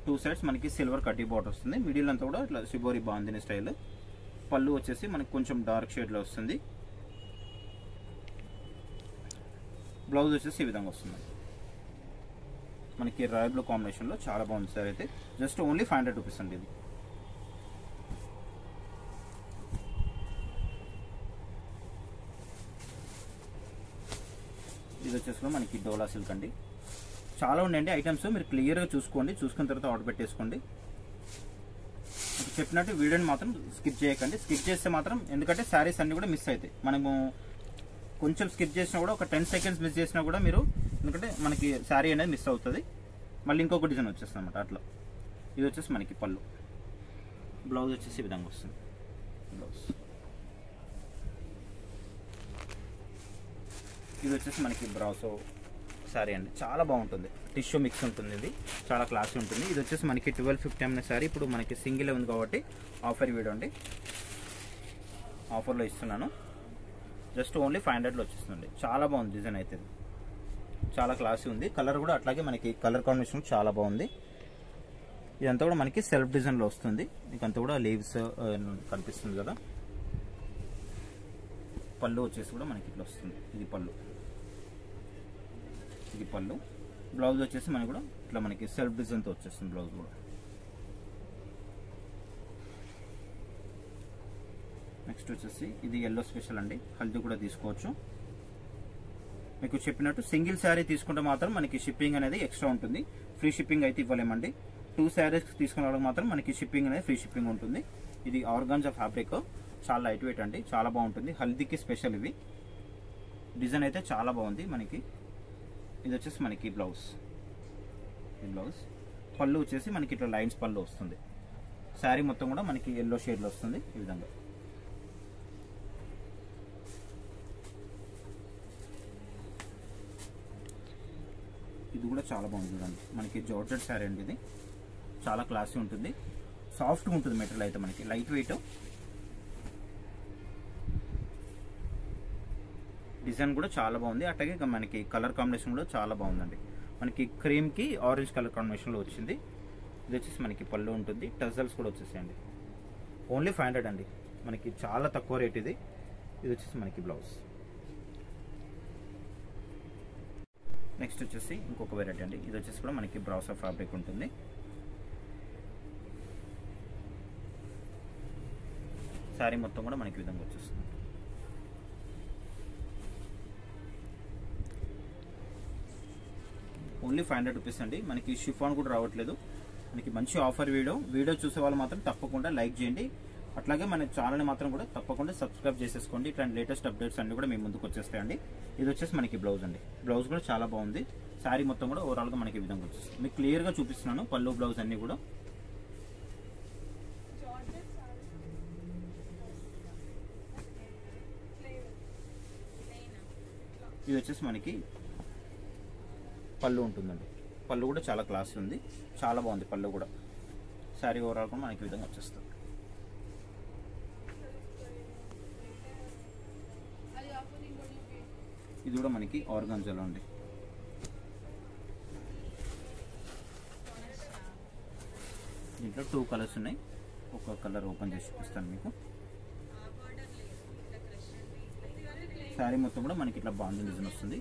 Speaker 1: టూ సైడ్స్ మనకి సిల్వర్ కటీ బాట్ వస్తుంది. మిడిల్ అంతా కూడా ఇట్లా షిపోరి బాందిని స్టైల్. పళ్ళు వచ్చేసి మనకి కొంచెం డార్క్ షేడ్లో వస్తుంది. బ్లౌజ్ వచ్చేసి ఈ విధంగా వస్తుంది. మనకి రాయల్ బ్లూ కాంబినేషన్లో చాలా బాగుంది సార్. అయితే జస్ట్ ఓన్లీ 500 రూపీస్ అండి. ఇది వచ్చేసి మనకి డోలా సిల్క్ అండి. చాలా ఉన్నాయండి ఐటమ్స్, మీరు క్లియర్గా చూసుకోండి. చూసుకున్న తర్వాత ఆర్డర్ పెట్టేసుకోండి. చెప్పినట్టు వీడియోని మాత్రం స్కిప్ చేయకండి. స్కిప్ చేస్తే మాత్రం, ఎందుకంటే శారీస్ అన్ని కూడా మిస్ అవుతాయి. మనము కొంచెం స్కిప్ చేసినా కూడా, ఒక 10 సెకండ్స్ మిస్ చేసినా కూడా మీరు, ఎందుకంటే మనకి శారీ అనేది మిస్ అవుతుంది. మళ్ళీ ఇంకొక డిజైన్ వచ్చేస్తుంది అన్నమాట అట్లా. ఇది వచ్చేసి మనకి పళ్ళు. బ్లౌజ్ వచ్చేసి ఈ విధంగా వస్తుంది. బ్లౌజ్ ఇది వచ్చేసి మనకి బ్రాసో శారీ అండి, చాలా బాగుంటుంది. టిష్యూ మిక్స్ ఉంటుంది, ఇది చాలా క్లాసీ ఉంటుంది. ఇది వచ్చేసి మనకి 1250 అమ్మిన శారీ ఇప్పుడు మనకి సింగిల్ ఉంది కాబట్టి ఆఫర్ వీడియో అండి, ఆఫర్లో ఇస్తున్నాను. జస్ట్ ఓన్లీ 500లో వచ్చేస్తుంది. చాలా బాగుంది డిజైన్ అయితే, చాలా క్లాసీ ఉంది. కలర్ కూడా అట్లాగే మనకి కలర్ కాంబినేషన్ చాలా బాగుంది. ఇదంతా కూడా మనకి సెల్ఫ్ డిజైన్లో వస్తుంది. ఇకంతా కూడా లీవ్స్ కనిపిస్తుంది కదా. పళ్ళు వచ్చేసి కూడా మనకి ఇట్లా వస్తుంది. ఇది పళ్ళు, ఇది పళ్ళు. బ్లౌజ్ వచ్చేసి మనకి కూడా ఇట్లా మనకి సెల్ఫ్ డిజైన్తో వచ్చేస్తుంది బ్లౌజ్ కూడా. నెక్స్ట్ వచ్చేసి ఇది ఎల్లో స్పెషల్ అండి, హల్దీ కూడా తీసుకోవచ్చు. మీకు చెప్పినట్టు సింగిల్ శారీ తీసుకుంటే మాత్రం మనకి షిప్పింగ్ అనేది ఎక్స్ట్రా ఉంటుంది, ఫ్రీ షిప్పింగ్ అయితే ఇవ్వలేమండి. 2 శారీస్ తీసుకునే వాళ్ళకి మాత్రం మనకి షిప్పింగ్ అనేది ఫ్రీ షిప్పింగ్ ఉంటుంది. ఇది ఆర్గాన్జా ఫ్యాబ్రిక్, చాలా లైట్ వెయిట్ అండి, చాలా బాగుంటుంది. హల్దీకి స్పెషల్ ఇవి. డిజైన్ అయితే చాలా బాగుంది మనకి. ఇది వచ్చేసి మనకి బ్లౌజ్. ఈ బ్లౌజ్ పళ్ళు వచ్చేసి మనకి ఇట్లా లైన్స్ పళ్ళు వస్తుంది. శారీ మొత్తం కూడా మనకి ఎల్లో షేడ్లో వస్తుంది ఈ విధంగా. ఇది కూడా చాలా బాగుంది చూడండి, మనకి జార్జెట్ శారీ అండి. ఇది చాలా క్లాసీ ఉంటుంది, సాఫ్ట్గా ఉంటుంది మెటీరియల్ అయితే మనకి, లైట్ వెయిట్. డిజైన్ కూడా చాలా బాగుంది. అట్లాగే మనకి కలర్ కాంబినేషన్ కూడా చాలా బాగుందండి. మనకి క్రీమ్కి ఆరెంజ్ కలర్ కాంబినేషన్లో వచ్చింది. ఇది వచ్చేసి మనకి పళ్ళు ఉంటుంది, టజల్స్ కూడా వచ్చేసాయండి. ఓన్లీ 500 అండి, మనకి చాలా తక్కువ రేట్ ఇది. ఇది వచ్చేసి మనకి బ్లౌజ్. నెక్స్ట్ వచ్చేసి ఇంకొక వెరైటీ అండి. ఇది వచ్చేసి కూడా మనకి బ్రాసో ఫ్యాబ్రిక్ ఉంటుంది. శారీ మొత్తం కూడా మనకి విధంగా వచ్చేస్తుంది. ఓన్లీ 500 రూపీస్ అండి. మనకి షిఫాన్ కూడా రావట్లేదు. మనకి మంచి ఆఫర్ వీడియో చూసే వాళ్ళు మాత్రం తప్పకుండా లైక్ చేయండి. అట్లాగే మన ఛానల్ని మాత్రం కూడా తప్పకుండా సబ్స్క్రైబ్ చేసేసుకోండి. ఇట్లాంటి లేటెస్ట్ అప్డేట్స్ అన్ని కూడా మీ ముందుకు వచ్చేస్తాయండి. ఇది వచ్చేసి మనకి బ్లౌజ్ అండి. బ్లౌజ్ కూడా చాలా బాగుంది. శారీ మొత్తం కూడా ఓవరాల్గా మనకి ఈ విధంగా వచ్చేస్తుంది. మీకు క్లియర్గా చూపిస్తున్నాను పళ్ళు బ్లౌజ్ అన్ని కూడా. ఇది వచ్చేసి మనకి పళ్ళు ఉంటుందండి. పళ్ళు కూడా చాలా క్లాస్ ఉంది, చాలా బాగుంది పళ్ళు కూడా. శారీ ఓవరాల్ కూడా మనకి ఈ విధంగా వచ్చేస్తుంది. ఇది కూడా మనకి ఆర్గాన్జాలో అండి. దీంట్లో 2 కలర్స్ ఉన్నాయి. ఒక కలర్ ఓపెన్ చేసి చూపిస్తాను మీకు. శారీ మొత్తం కూడా మనకి ఇట్లా బాగుంది డిజైన్ వస్తుంది.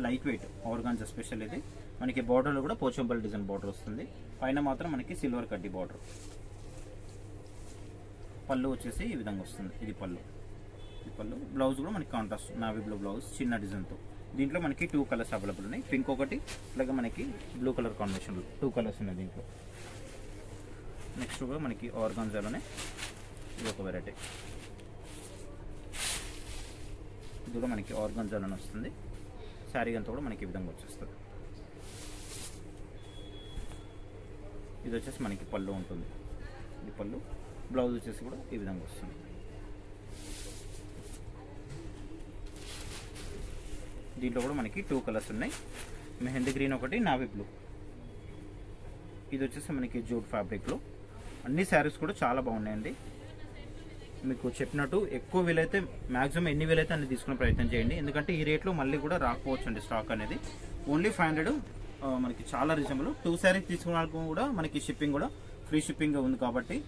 Speaker 1: లైట్ వెయిట్ ఆర్గాన్జా స్పెషల్ ఇది. మనకి బార్డర్లో కూడా పోచంపల్లి డిజైన్ బార్డర్ వస్తుంది. పైన మాత్రం మనకి సిల్వర్ కడ్డీ బార్డర్. పళ్ళు వచ్చేసి ఈ విధంగా వస్తుంది. ఇది పళ్ళు. ఈ పళ్ళు. బ్లౌజ్ కూడా మనకి కాంట్రాస్ట్ నావీ బ్లూ బ్లౌజ్ చిన్న డిజైన్తో. దీంట్లో మనకి 2 కలర్స్ అవైలబుల్ ఉన్నాయి. పింక్ ఒకటి, అలాగే మనకి బ్లూ కలర్ కాంబినేషన్లో 2 కలర్స్ ఉన్నాయి దీంట్లో. నెక్స్ట్ కూడా మనకి ఆర్గాన్జాలోనే ఇది ఒక వెరైటీ. ఇది కూడా మనకి ఆర్గాన్జాలోనే వస్తుంది. శారీ అంతా కూడా మనకి ఈ విధంగా వచ్చేస్తుంది. ఇది వచ్చేసి మనకి పళ్ళు ఉంటుంది. ఇది పళ్ళు. బ్లౌజ్ వచ్చేసి కూడా ఈ విధంగా వస్తుంది. దీంట్లో కూడా మనకి 2 కలర్స్ ఉన్నాయి. మెహందీ గ్రీన్ ఒకటి, నావీ బ్లూ. ఇది వచ్చేసి మనకి జూట్ ఫ్యాబ్రిక్లో. అన్ని శారీస్ కూడా చాలా బాగున్నాయండి. మీకు చెప్పినట్టు ఎక్కువ వీలైతే మ్యాక్సిమం ఎన్ని వీలైతే అన్ని తీసుకునే ప్రయత్నం చేయండి. ఎందుకంటే ఈ రేట్లో మళ్ళీ కూడా రాకపోవచ్చు అండి స్టాక్ అనేది. ఓన్లీ 500 మనకి చాలా రీజనబుల్. 2 శారీస్ తీసుకున్న వాళ్ళకు కూడా మనకి షిప్పింగ్ కూడా ఫ్రీ షిప్పింగ్ ఉంది కాబట్టి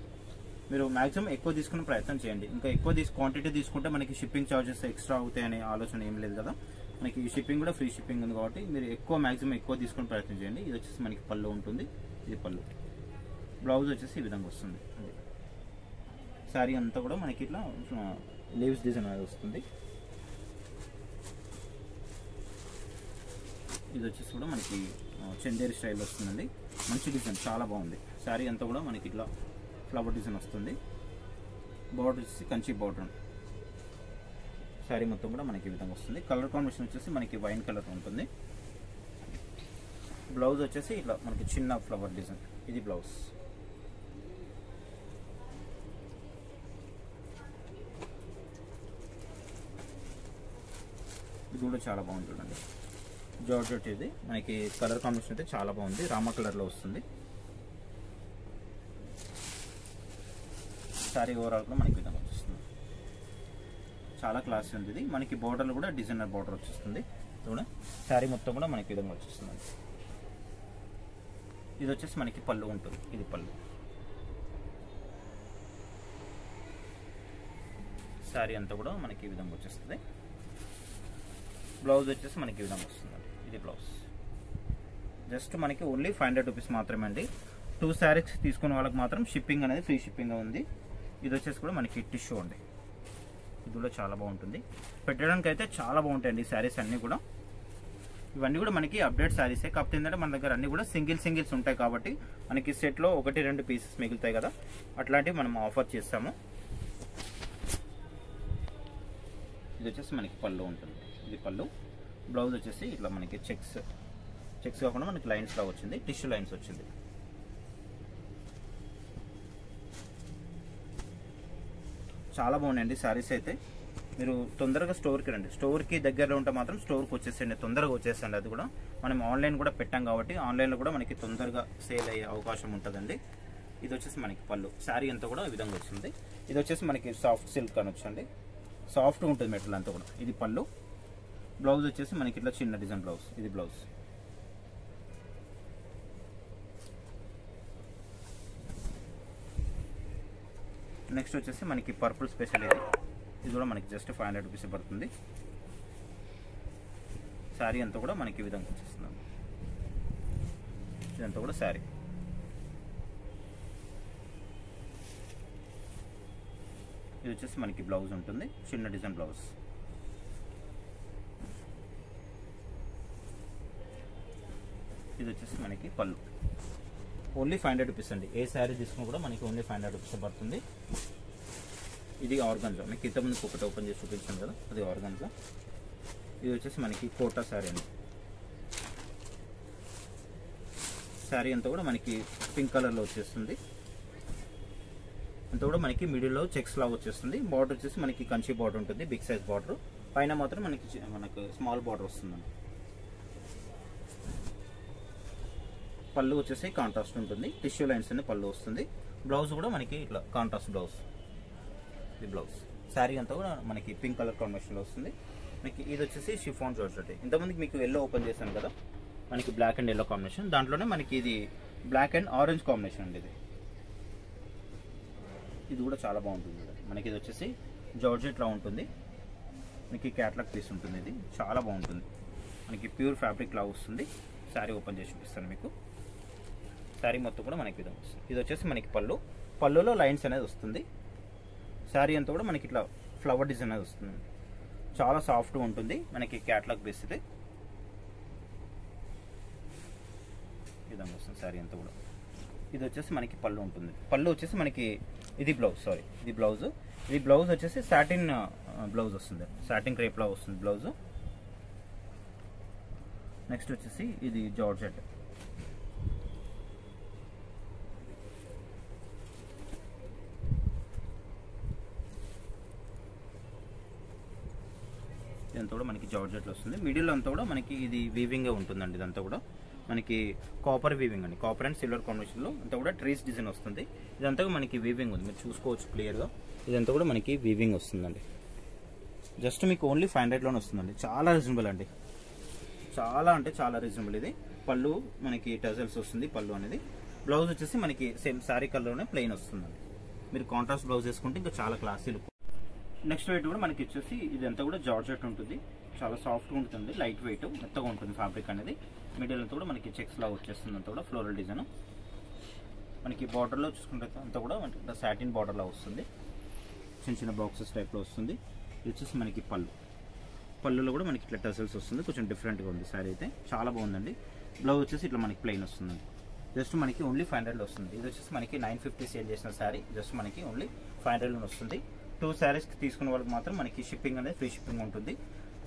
Speaker 1: మీరు మ్యాక్సిమం ఎక్కువ తీసుకునే ప్రయత్నం చేయండి. ఇంకా ఎక్కువ క్వాంటిటీ తీసుకుంటే మనకి షిప్పింగ్ ఛార్జెస్ ఎక్స్ట్రా అవుతాయనే ఆలోచన ఏం లేదు కదా. మనకి షిప్పింగ్ కూడా ఫ్రీ షిప్పింగ్ ఉంది కాబట్టి మీరు మ్యాక్సిమం ఎక్కువ తీసుకునే ప్రయత్నం చేయండి. ఇది వచ్చేసి మనకి పళ్ళు ఉంటుంది. ఇది పళ్ళు. బ్లౌజ్ వచ్చేసి ఈ విధంగా వస్తుంది. శారీ అంతా కూడా మనకి ఇట్లా లీవ్స్ డిజైన్ అనేది వస్తుంది. ఇది వచ్చేసి కూడా మనకి చందేరి స్టైల్ వస్తుందండి. మంచి డిజైన్, చాలా బాగుంది. శారీ అంతా కూడా మనకి ఇట్లా ఫ్లవర్ డిజైన్ వస్తుంది. బార్డర్ వచ్చేసి కంచి బార్డర్. శారీ మొత్తం కూడా మనకి ఈ విధంగా వస్తుంది. కలర్ కాంబినేషన్ వచ్చేసి మనకి వైన్ కలర్ ఉంటుంది. బ్లౌజ్ వచ్చేసి ఇట్లా మనకి చిన్న ఫ్లవర్ డిజైన్. ఇది బ్లౌజ్. ఇది కూడా చాలా బాగుంది చూడండి. జార్జెట్ ఇది. మనకి కలర్ కాంబినేషన్ అయితే చాలా బాగుంది. రామా కలర్లో వస్తుంది. శారీ ఓవరాల్ కూడా మనకి విధంగా వచ్చేస్తుంది. చాలా క్లాస్ ఉంది ఇది. మనకి బోర్డర్లు కూడా డిజైనర్ బోర్డర్ వచ్చేస్తుంది. చూడ శారీ మొత్తం కూడా మనకి విధంగా వచ్చేస్తుంది. ఇది వచ్చేసి మనకి పళ్ళు ఉంటుంది. ఇది పళ్ళు. శారీ అంతా కూడా మనకి ఈ విధంగా వచ్చేస్తుంది. బ్లౌజ్ వచ్చేసి మనకి ఈ విధంగా వస్తుంది. ఇది బ్లౌజ్. జస్ట్ మనకి ఓన్లీ 500 రూపీస్ మాత్రమే అండి. 2 శారీస్ తీసుకునే వాళ్ళకి మాత్రం షిప్పింగ్ అనేది ఫ్రీ షిప్పింగ్ ఉంది. ఇది వచ్చేసి కూడా మనకి టిష్యూ అండి. ఇది కూడా చాలా బాగుంటుంది, పెట్టడానికి అయితే చాలా బాగుంటాయండి ఈ శారీస్ అన్నీ కూడా. ఇవన్నీ కూడా మనకి అప్డేట్ శారీసే, కాకపోతే ఏంటంటే మన దగ్గర అన్ని కూడా సింగిల్స్ ఉంటాయి కాబట్టి మనకి సెట్లో 1-2 పీసెస్ మిగులుతాయి కదా, అట్లాంటివి మనం ఆఫర్ చేస్తాము. ఇది వచ్చేసి మనకి పళ్ళు ఉంటుంది, ఇది పళ్ళు. బ్లౌజ్ వచ్చేసి ఇట్లా మనకి చెక్స్ కాకుండా మనకి లైన్స్ లా వచ్చింది, టిష్యూ లైన్స్ వచ్చింది. చాలా బాగున్నాయండి శారీస్ అయితే. మీరు తొందరగా స్టోర్కి రండి, స్టోర్కి దగ్గరలో ఉంటే మాత్రం స్టోర్కి వచ్చేసండి, తొందరగా వచ్చేసండి. అది కూడా మనం ఆన్లైన్ కూడా పెట్టాం కాబట్టి ఆన్లైన్లో కూడా మనకి తొందరగా సేల్ అయ్యే అవకాశం ఉంటుందండి. ఇది వచ్చేసి మనకి పళ్ళు, శారీ అంతా కూడా ఈ విధంగా వచ్చింది. ఇది వచ్చేసి మనకి సాఫ్ట్ సిల్క్ అని వచ్చండి, సాఫ్ట్గా ఉంటుంది మెటీరియల్ అంతా కూడా. ఇది పళ్ళు. బ్లౌజ్ వచ్చేసి మనకి ఇట్లా చిన్న డిజైన్ బ్లౌజ్, ఇది బ్లౌజ్. నెక్స్ట్ వచ్చేసి మనకి పర్పుల్ స్పెషల్ ఇది కూడా మనకి జస్ట్ 500 రూపీస్ పడుతుంది. శారీ అంతా కూడా మనకి ఈ విధంగా వచ్చేస్తుంది, ఇదంతా కూడా శారీ. ఇది వచ్చేసి మనకి బ్లౌజ్ ఉంటుంది, చిన్న డిజైన్ బ్లౌజ్. ఇది వచ్చేసి మనకి పళ్ళు. ఓన్లీ 500 రూపీస్ అండి. ఏ శారీ తీసుకున్నా కూడా మనకి ఓన్లీ 500 రూపీస్ పడుతుంది. ఇది ఆర్గన్జా, మీకు ఇంతకుముందుకు ఒకటి ఓపెన్ చేసి చూపించాను కదా, అది ఆర్గన్జా. ఇది వచ్చేసి మనకి కోటా శారీ అండి. శారీ అంతా కూడా మనకి పింక్ కలర్లో వచ్చేస్తుంది, అంతా కూడా మనకి మిడిల్లో చెక్స్ లాగా వచ్చేస్తుంది. బార్డర్ వచ్చేసి మనకి కంచి బార్డర్ ఉంటుంది, బిగ్ సైజ్ బార్డర్. పైన మాత్రం మనకి స్మాల్ బార్డర్ వస్తుందండి. పళ్ళు వచ్చేసి కాంట్రాస్ట్ ఉంటుంది, టిష్యూ లైన్స్ అనే పళ్ళు వస్తుంది. బ్లౌజ్ కూడా మనకి ఇట్లా కాంట్రాస్ట్ బ్లౌజ్, ఇది బ్లౌజ్. శారీ అంతా కూడా మనకి పింక్ కలర్ కాంబినేషన్లో వస్తుంది. మనకి ఇది వచ్చేసి షిఫాన్ జార్జెట్. ఇంతమందికి మీకు ఎల్లో ఓపెన్ చేశాను కదా, మనకి బ్లాక్ అండ్ ఎల్లో కాంబినేషన్, దాంట్లోనే మనకి ఇది బ్లాక్ అండ్ ఆరెంజ్ కాంబినేషన్ అండి. ఇది కూడా చాలా బాగుంటుంది. మనకి ఇది వచ్చేసి జార్జెట్ లా ఉంటుంది, మనకి క్యాట్లాగ్ పీస్ ఉంటుంది. ఇది చాలా బాగుంటుంది, మనకి ప్యూర్ ఫ్యాబ్రిక్ లా వస్తుంది. శారీ ఓపెన్ చేసి చూపిస్తాను మీకు. శారీ మొత్తం కూడా మనకి విధంగా వస్తుంది. ఇది వచ్చేసి మనకి పళ్ళులో లైన్స్ అనేది వస్తుంది. శారీ అంతా కూడా మనకి ఇట్లా ఫ్లవర్ డిజైన్ అనేది వస్తుంది, చాలా సాఫ్ట్గా ఉంటుంది. మనకి క్యాట్లాగ్ బేస్ ఇది విధంగా వస్తుంది శారీ అంతా కూడా. ఇది వచ్చేసి మనకి పళ్ళు ఉంటుంది. పళ్ళు వచ్చేసి మనకి ఇది బ్లౌజ్, ఇది బ్లౌజ్. ఇది బ్లౌజ్ వచ్చేసి సాటిన్ బ్లౌజ్ వస్తుంది, సాటిన్ క్రేప్ లా వస్తుంది బ్లౌజ్. నెక్స్ట్ వచ్చేసి ఇది జార్జెట్. ఇదంతా కూడా మనకి జార్జెట్లో వస్తుంది. మిడిల్ అంతా కూడా మనకి ఇది వీవింగ్ ఉంటుందండి. ఇదంతా కూడా మనకి కాపర్ వీవింగ్ అండి, కాపర్ అండ్ సిల్వర్ కాంబినేషన్లో అంతా కూడా ట్రీస్ డిజైన్ వస్తుంది. ఇదంతా మనకి వీవింగ్ ఉంది, మీరు చూసుకోవచ్చు క్లియర్గా. ఇదంతా కూడా మనకి వీవింగ్ వస్తుందండి. జస్ట్ మీకు ఓన్లీ 500లోనే వస్తుందండి, చాలా రీజనబుల్ అండి, చాలా అంటే చాలా రీజనబుల్. ఇది పళ్ళు మనకి టజల్స్ వస్తుంది, పళ్ళు అనేది. బ్లౌజ్ వచ్చేసి మనకి సేమ్ శారీ కలర్లోనే ప్లెయిన్ వస్తుందండి. మీరు కాంట్రాస్ట్ బ్లౌజ్ వేసుకుంటే ఇంకా చాలా క్లాసీ లుక్. నెక్స్ట్ వెయిట్ కూడా మనకి వచ్చేసి ఇదంతా కూడా జార్జెట్ ఉంటుంది, చాలా సాఫ్ట్గా ఉంటుంది, లైట్ వెయిట్, మెత్తగా ఉంటుంది ఫ్యాబ్రిక్ అనేది. మిడిల్ అంతా కూడా మనకి చెక్స్ లాగా వచ్చేస్తుంది, అంతా కూడా ఫ్లోరల్ డిజైన్. మనకి బార్డర్లో చూసుకుంటే అంతా కూడా మనకి సాటిన్ బార్డర్లో వస్తుంది, చిన్న చిన్న బాక్సెస్ టైప్లో వస్తుంది. ఇది వచ్చేసి మనకి పళ్ళులో కూడా మనకి ఇట్లా టసల్స్ వస్తుంది, కొంచెం డిఫరెంట్గా ఉంది శారీ అయితే, చాలా బాగుందండి. బ్లౌజ్ వచ్చేసి ఇట్లా మనకి ప్లెయిన్ వస్తుందండి. జస్ట్ మనకి ఓన్లీ 500లో వస్తుంది. ఇది వచ్చేసి మనకి 950 సేల్ చేసిన శారీ జస్ట్ మనకి ఓన్లీ 500లో వస్తుంది. 2 శారీస్ తీసుకున్న వాళ్ళకి మాత్రం మనకి షిప్పింగ్ అనేది ఫ్రీ షిప్పింగ్ ఉంటుంది.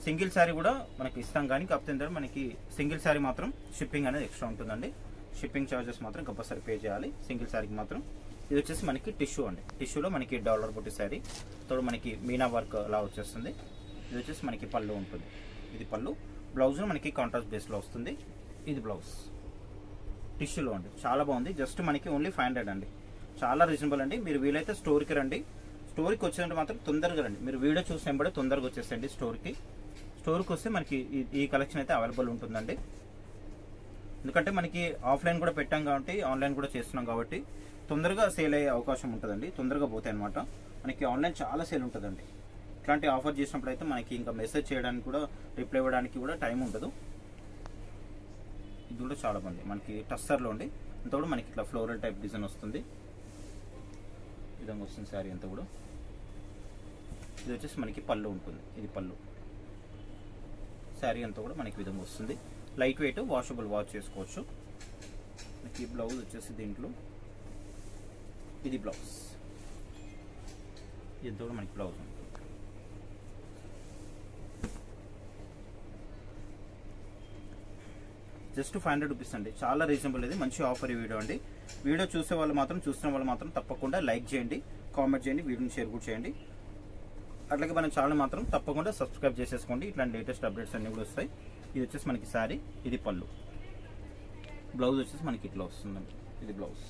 Speaker 1: సింగిల్ శారీ కూడా మనకి ఇస్తాం, కానీ కాకపోతే ఏంటంటే మనకి సింగిల్ శారీ మాత్రం షిప్పింగ్ అనేది ఎక్స్ట్రా ఉంటుందండి. షిప్పింగ్ ఛార్జెస్ మాత్రం కంపల్సరీ పే చేయాలి సింగిల్ శారీకి మాత్రం. ఇది వచ్చేసి మనకి టిష్యూ అండి, టిష్యూలో మనకి డాలర్ బుట్టి శారీ తో మనకి మీనా వర్క్ అలా వచ్చేస్తుంది. ఇది వచ్చేసి మనకి పళ్ళు ఉంటుంది, ఇది పళ్ళు. బ్లౌజ్ మనకి కాంట్రాస్ట్ బేస్లో వస్తుంది. ఇది బ్లౌజ్ టిష్యూలో అండి, చాలా బాగుంది. జస్ట్ మనకి ఓన్లీ 500 అండి, చాలా రీజనబుల్ అండి. మీరు వీలైతే స్టోర్కి రండి, స్టోర్కి వచ్చేదంటే మాత్రం తొందరగా రండి. మీరు వీడియో చూసినప్పుడే తొందరగా వచ్చేసండి స్టోర్కి వస్తే మనకి ఈ కలెక్షన్ అయితే అవైలబుల్ ఉంటుందండి. ఎందుకంటే మనకి ఆఫ్లైన్ కూడా పెట్టాం కాబట్టి, ఆన్లైన్ కూడా చేస్తున్నాం కాబట్టి తొందరగా సేల్ అయ్యే అవకాశం ఉంటుందండి, తొందరగా పోతాయి అనమాట. మనకి ఆన్లైన్ చాలా సేల్ ఉంటుందండి. ఇట్లాంటి ఆఫర్ చేసినప్పుడు అయితే మనకి ఇంకా మెసేజ్ చేయడానికి కూడా, రిప్లై ఇవ్వడానికి కూడా టైం ఉండదు. ఇది కూడా చాలా బాగుంది, మనకి టస్సర్లో ఉండి అంతా కూడా మనకి ఇట్లా ఫ్లోరల్ టైప్ డిజైన్ వస్తుంది, విధంగా వస్తుంది శారీ అంతా కూడా. ఇది వచ్చేసి మనకి పళ్ళు ఉంటుంది, ఇది పళ్ళు. శారీ అంతా కూడా మనకి విధంగా వస్తుంది. లైట్ వెయిట్, వాషబుల్, వాష్ చేసుకోవచ్చు. మనకి బ్లౌజ్ వచ్చేసి దీంట్లో ఇది బ్లౌజ్, ఇదంతా కూడా మనకి బ్లౌజ్ ఉంటుంది. జస్ట్ 500 రూపీస్ అండి, చాలా రీజనబుల్. ఇది మంచి ఆఫర్ ఈ వీడియో అండి. వీడియో చూసే వాళ్ళు మాత్రం, చూస్తున్న వాళ్ళు మాత్రం తప్పకుండా లైక్ చేయండి, కామెంట్ చేయండి, వీడియోని షేర్ కూడా చేయండి. అట్లాగే మన ఛానల్ మాత్రం తప్పకుండా సబ్స్క్రైబ్ చేసేసుకోండి, ఇట్లాంటి లేటెస్ట్ అప్డేట్స్ అన్ని కూడా వస్తాయి. ఇది వచ్చేసి మనకి శారీ, ఇది పళ్ళు. బ్లౌజ్ వచ్చేసి మనకి ఇట్లా వస్తుందండి, ఇది బ్లౌజ్.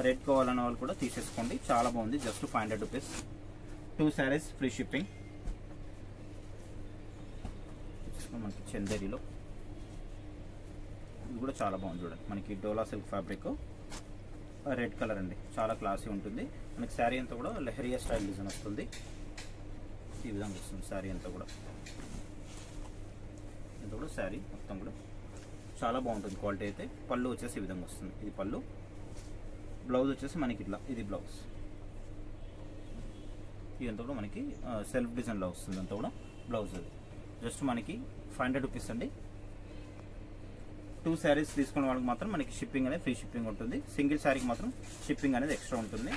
Speaker 1: రెడ్ కావాలన్న వాళ్ళు కూడా తీసేసుకోండి, చాలా బాగుంది. Just 500 rupees, 2 saris free shipping. మనకి చందేరిలో ఇది కూడా చాలా బాగుంది చూడండి. మనకి డోలా సిల్క్ ఫ్యాబ్రిక్, రెడ్ కలర్ అండి, చాలా క్లాసీ ఉంటుంది. మనకి శారీ అంతా కూడా లెహరియా స్టైల్ డిజైన్ వస్తుంది, ఈ విధంగా వస్తుంది శారీ అంతా కూడా. ఇంత కూడా శారీ మొత్తం కూడా చాలా బాగుంటుంది క్వాలిటీ అయితే. పళ్ళు వచ్చేసి ఈ విధంగా వస్తుంది, ఇది పళ్ళు. బ్లౌజ్ వచ్చేసి మనకి ఇట్లా, ఇది బ్లౌజ్. ఇదంతా కూడా మనకి సెల్ఫ్ డిజైన్లో వస్తుంది అంతా కూడా బ్లౌజ్. అది జస్ట్ మనకి 500 రూపీస్ అండి. 2 శారీస్ తీసుకున్న వాళ్ళకి మాత్రం మనకి షిప్పింగ్ అనేది ఫ్రీ షిప్పింగ్ ఉంటుంది. సింగిల్ శారీకి మాత్రం షిప్పింగ్ అనేది ఎక్స్ట్రా ఉంటుంది.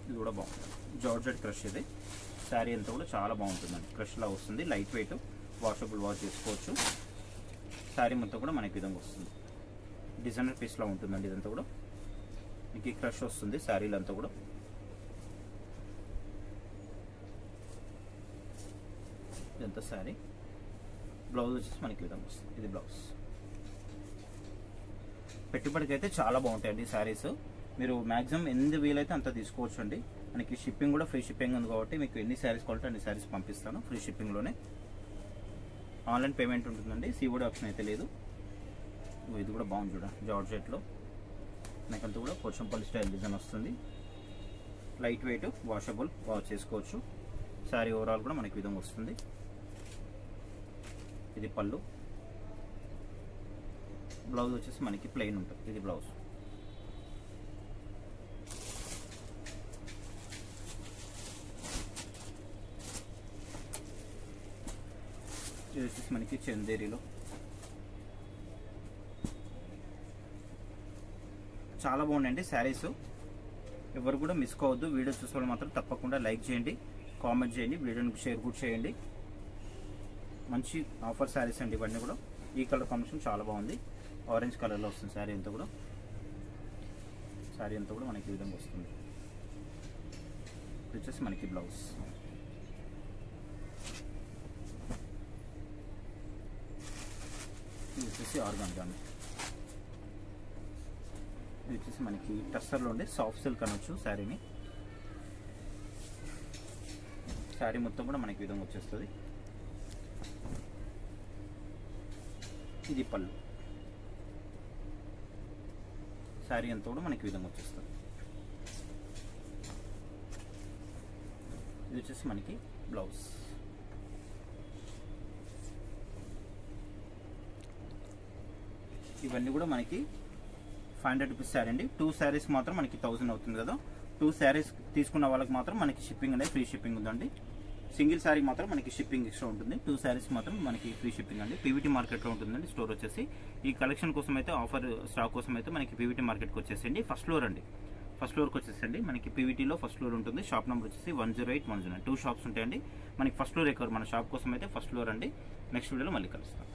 Speaker 1: ఇది కూడా బాగుంటుంది, జార్జెట్ క్రష్. ఇది శారీ అంతా కూడా చాలా బాగుంటుందండి, క్రష్ లా వస్తుంది. లైట్ వెయిట్, వాషబుల్, వాష్ చేసుకోవచ్చు. శారీ మొత్తం కూడా మనకి విధంగా వస్తుంది, డిజైనర్ పీస్లో ఉంటుందండి. ఇదంతా కూడా మీకు క్రష్ వస్తుంది శారీలు అంతా కూడా. ఇదంతా శారీ. బ్లౌజ్ వచ్చేసి మనకి విధంగా వస్తుంది, ఇది బ్లౌజ్. పెట్టుబడికి అయితే చాలా బాగుంటాయండి శారీస్. మీరు మ్యాక్సిమం ఎన్ని వీలైతే అంత తీసుకోవచ్చు అండి. మనకి షిప్పింగ్ కూడా ఫ్రీ షిప్పింగ్ ఉంది కాబట్టి మీకు ఎన్ని శారీస్ కావాలంటే అన్ని శారీస్ పంపిస్తాను ఫ్రీ షిప్పింగ్లోనే. ఆన్లైన్ పేమెంట్ ఉంటుందండి, సిఓడి ఆప్షన్ అయితే లేదు. ఇది కూడా బాగుంది చూడండి, జార్జెట్లో. నాకంతా కూడా పోచంపల్లి స్టైల్ డిజైన్ వస్తుంది. లైట్ వెయిట్, వాషబుల్, వాష్ చేసుకోవచ్చు. శారీ ఓవరాల్ కూడా మనకి విధంగా వస్తుంది. ఇది పళ్ళు. బ్లౌజ్ వచ్చేసి మనకి ప్లెయిన్ ఉంటుంది, ఇది బ్లౌజ్. ఇది వచ్చేసి మనకి చందేరిలో చాలా బాగుందండి శారీస్. ఎవరు కూడా మిస్ కావద్దు. వీడియో చూసే వాళ్ళు మాత్రం తప్పకుండా లైక్ చేయండి, కామెంట్ చేయండి, వీడియోని షేర్ కూడా చేయండి. మంచి ఆఫర్ శారీస్ అండి ఇవన్నీ కూడా. ఈ కలర్ కాంబినేషన్ చాలా బాగుంది, ఆరెంజ్ కలర్లో వస్తుంది శారీ అంతా కూడా. శారీ అంతా కూడా మనకి ఈ విధంగా వస్తుంది. ఇది వచ్చేసి మనకి బ్లౌజ్. ఇది వచ్చేసి ఆర్గాన్జా. ఇది వచ్చేసి మనకి టస్సర్లో ఉండే సాఫ్ట్ సిల్క్ అనొచ్చు శారీని. శారీ మొత్తం కూడా మనకి విధంగా వచ్చేస్తుంది. ఇది పళ్ళు. శారీ అంతా కూడా మనకి విధంగా వచ్చేస్తుంది. ఇది వచ్చేసి మనకి బ్లౌజ్. ఇవన్నీ కూడా మనకి 500 రూపీస్ శారీ అండి. 2 శారీస్ మాత్రం మనకి 1000 అవుతుంది కదా. 2 శారీస్ తీసుకున్న వాళ్ళకి మాత్రం మనకి షిప్పింగ్ అనేది ఫ్రీ షిప్పింగ్ ఉందండి. సింగిల్ శారీ మాత్రం మనకి షిప్పింగ్ ఎక్స్ట్రా ఉంటుంది. 2 శారీస్ మాత్రం మనకి ఫ్రీ షిప్పింగ్ అండి. పీవీటీ మార్కెట్లో ఉంటుందండి స్టోర్ వచ్చేసి. ఈ కలెక్షన్ కోసం అయితే, ఆఫర్ స్టాక్ కోసం అయితే మనకి పీవీటీ మార్కెట్కి వచ్చేసండి. ఫస్ట్ ఫ్లోర్ అండి, ఫస్ట్ ఫ్లోర్కి వచ్చేసండి. మనకి పీవీటీలో ఫస్ట్ ఫ్లోర్ ఉంటుంది. షాప్ నెంబర్ వచ్చేసి 108, 109. 2 షాప్స్ ఉంటాయండి. మనకి ఫస్ట్ ఫ్లోర్ ఎక్కువ. మన షాప్ కోసం అయితే ఫస్ట్ ఫ్లోర్ అండి. నెక్స్ట్ వీడియోలో మళ్ళీ కలుస్తాం.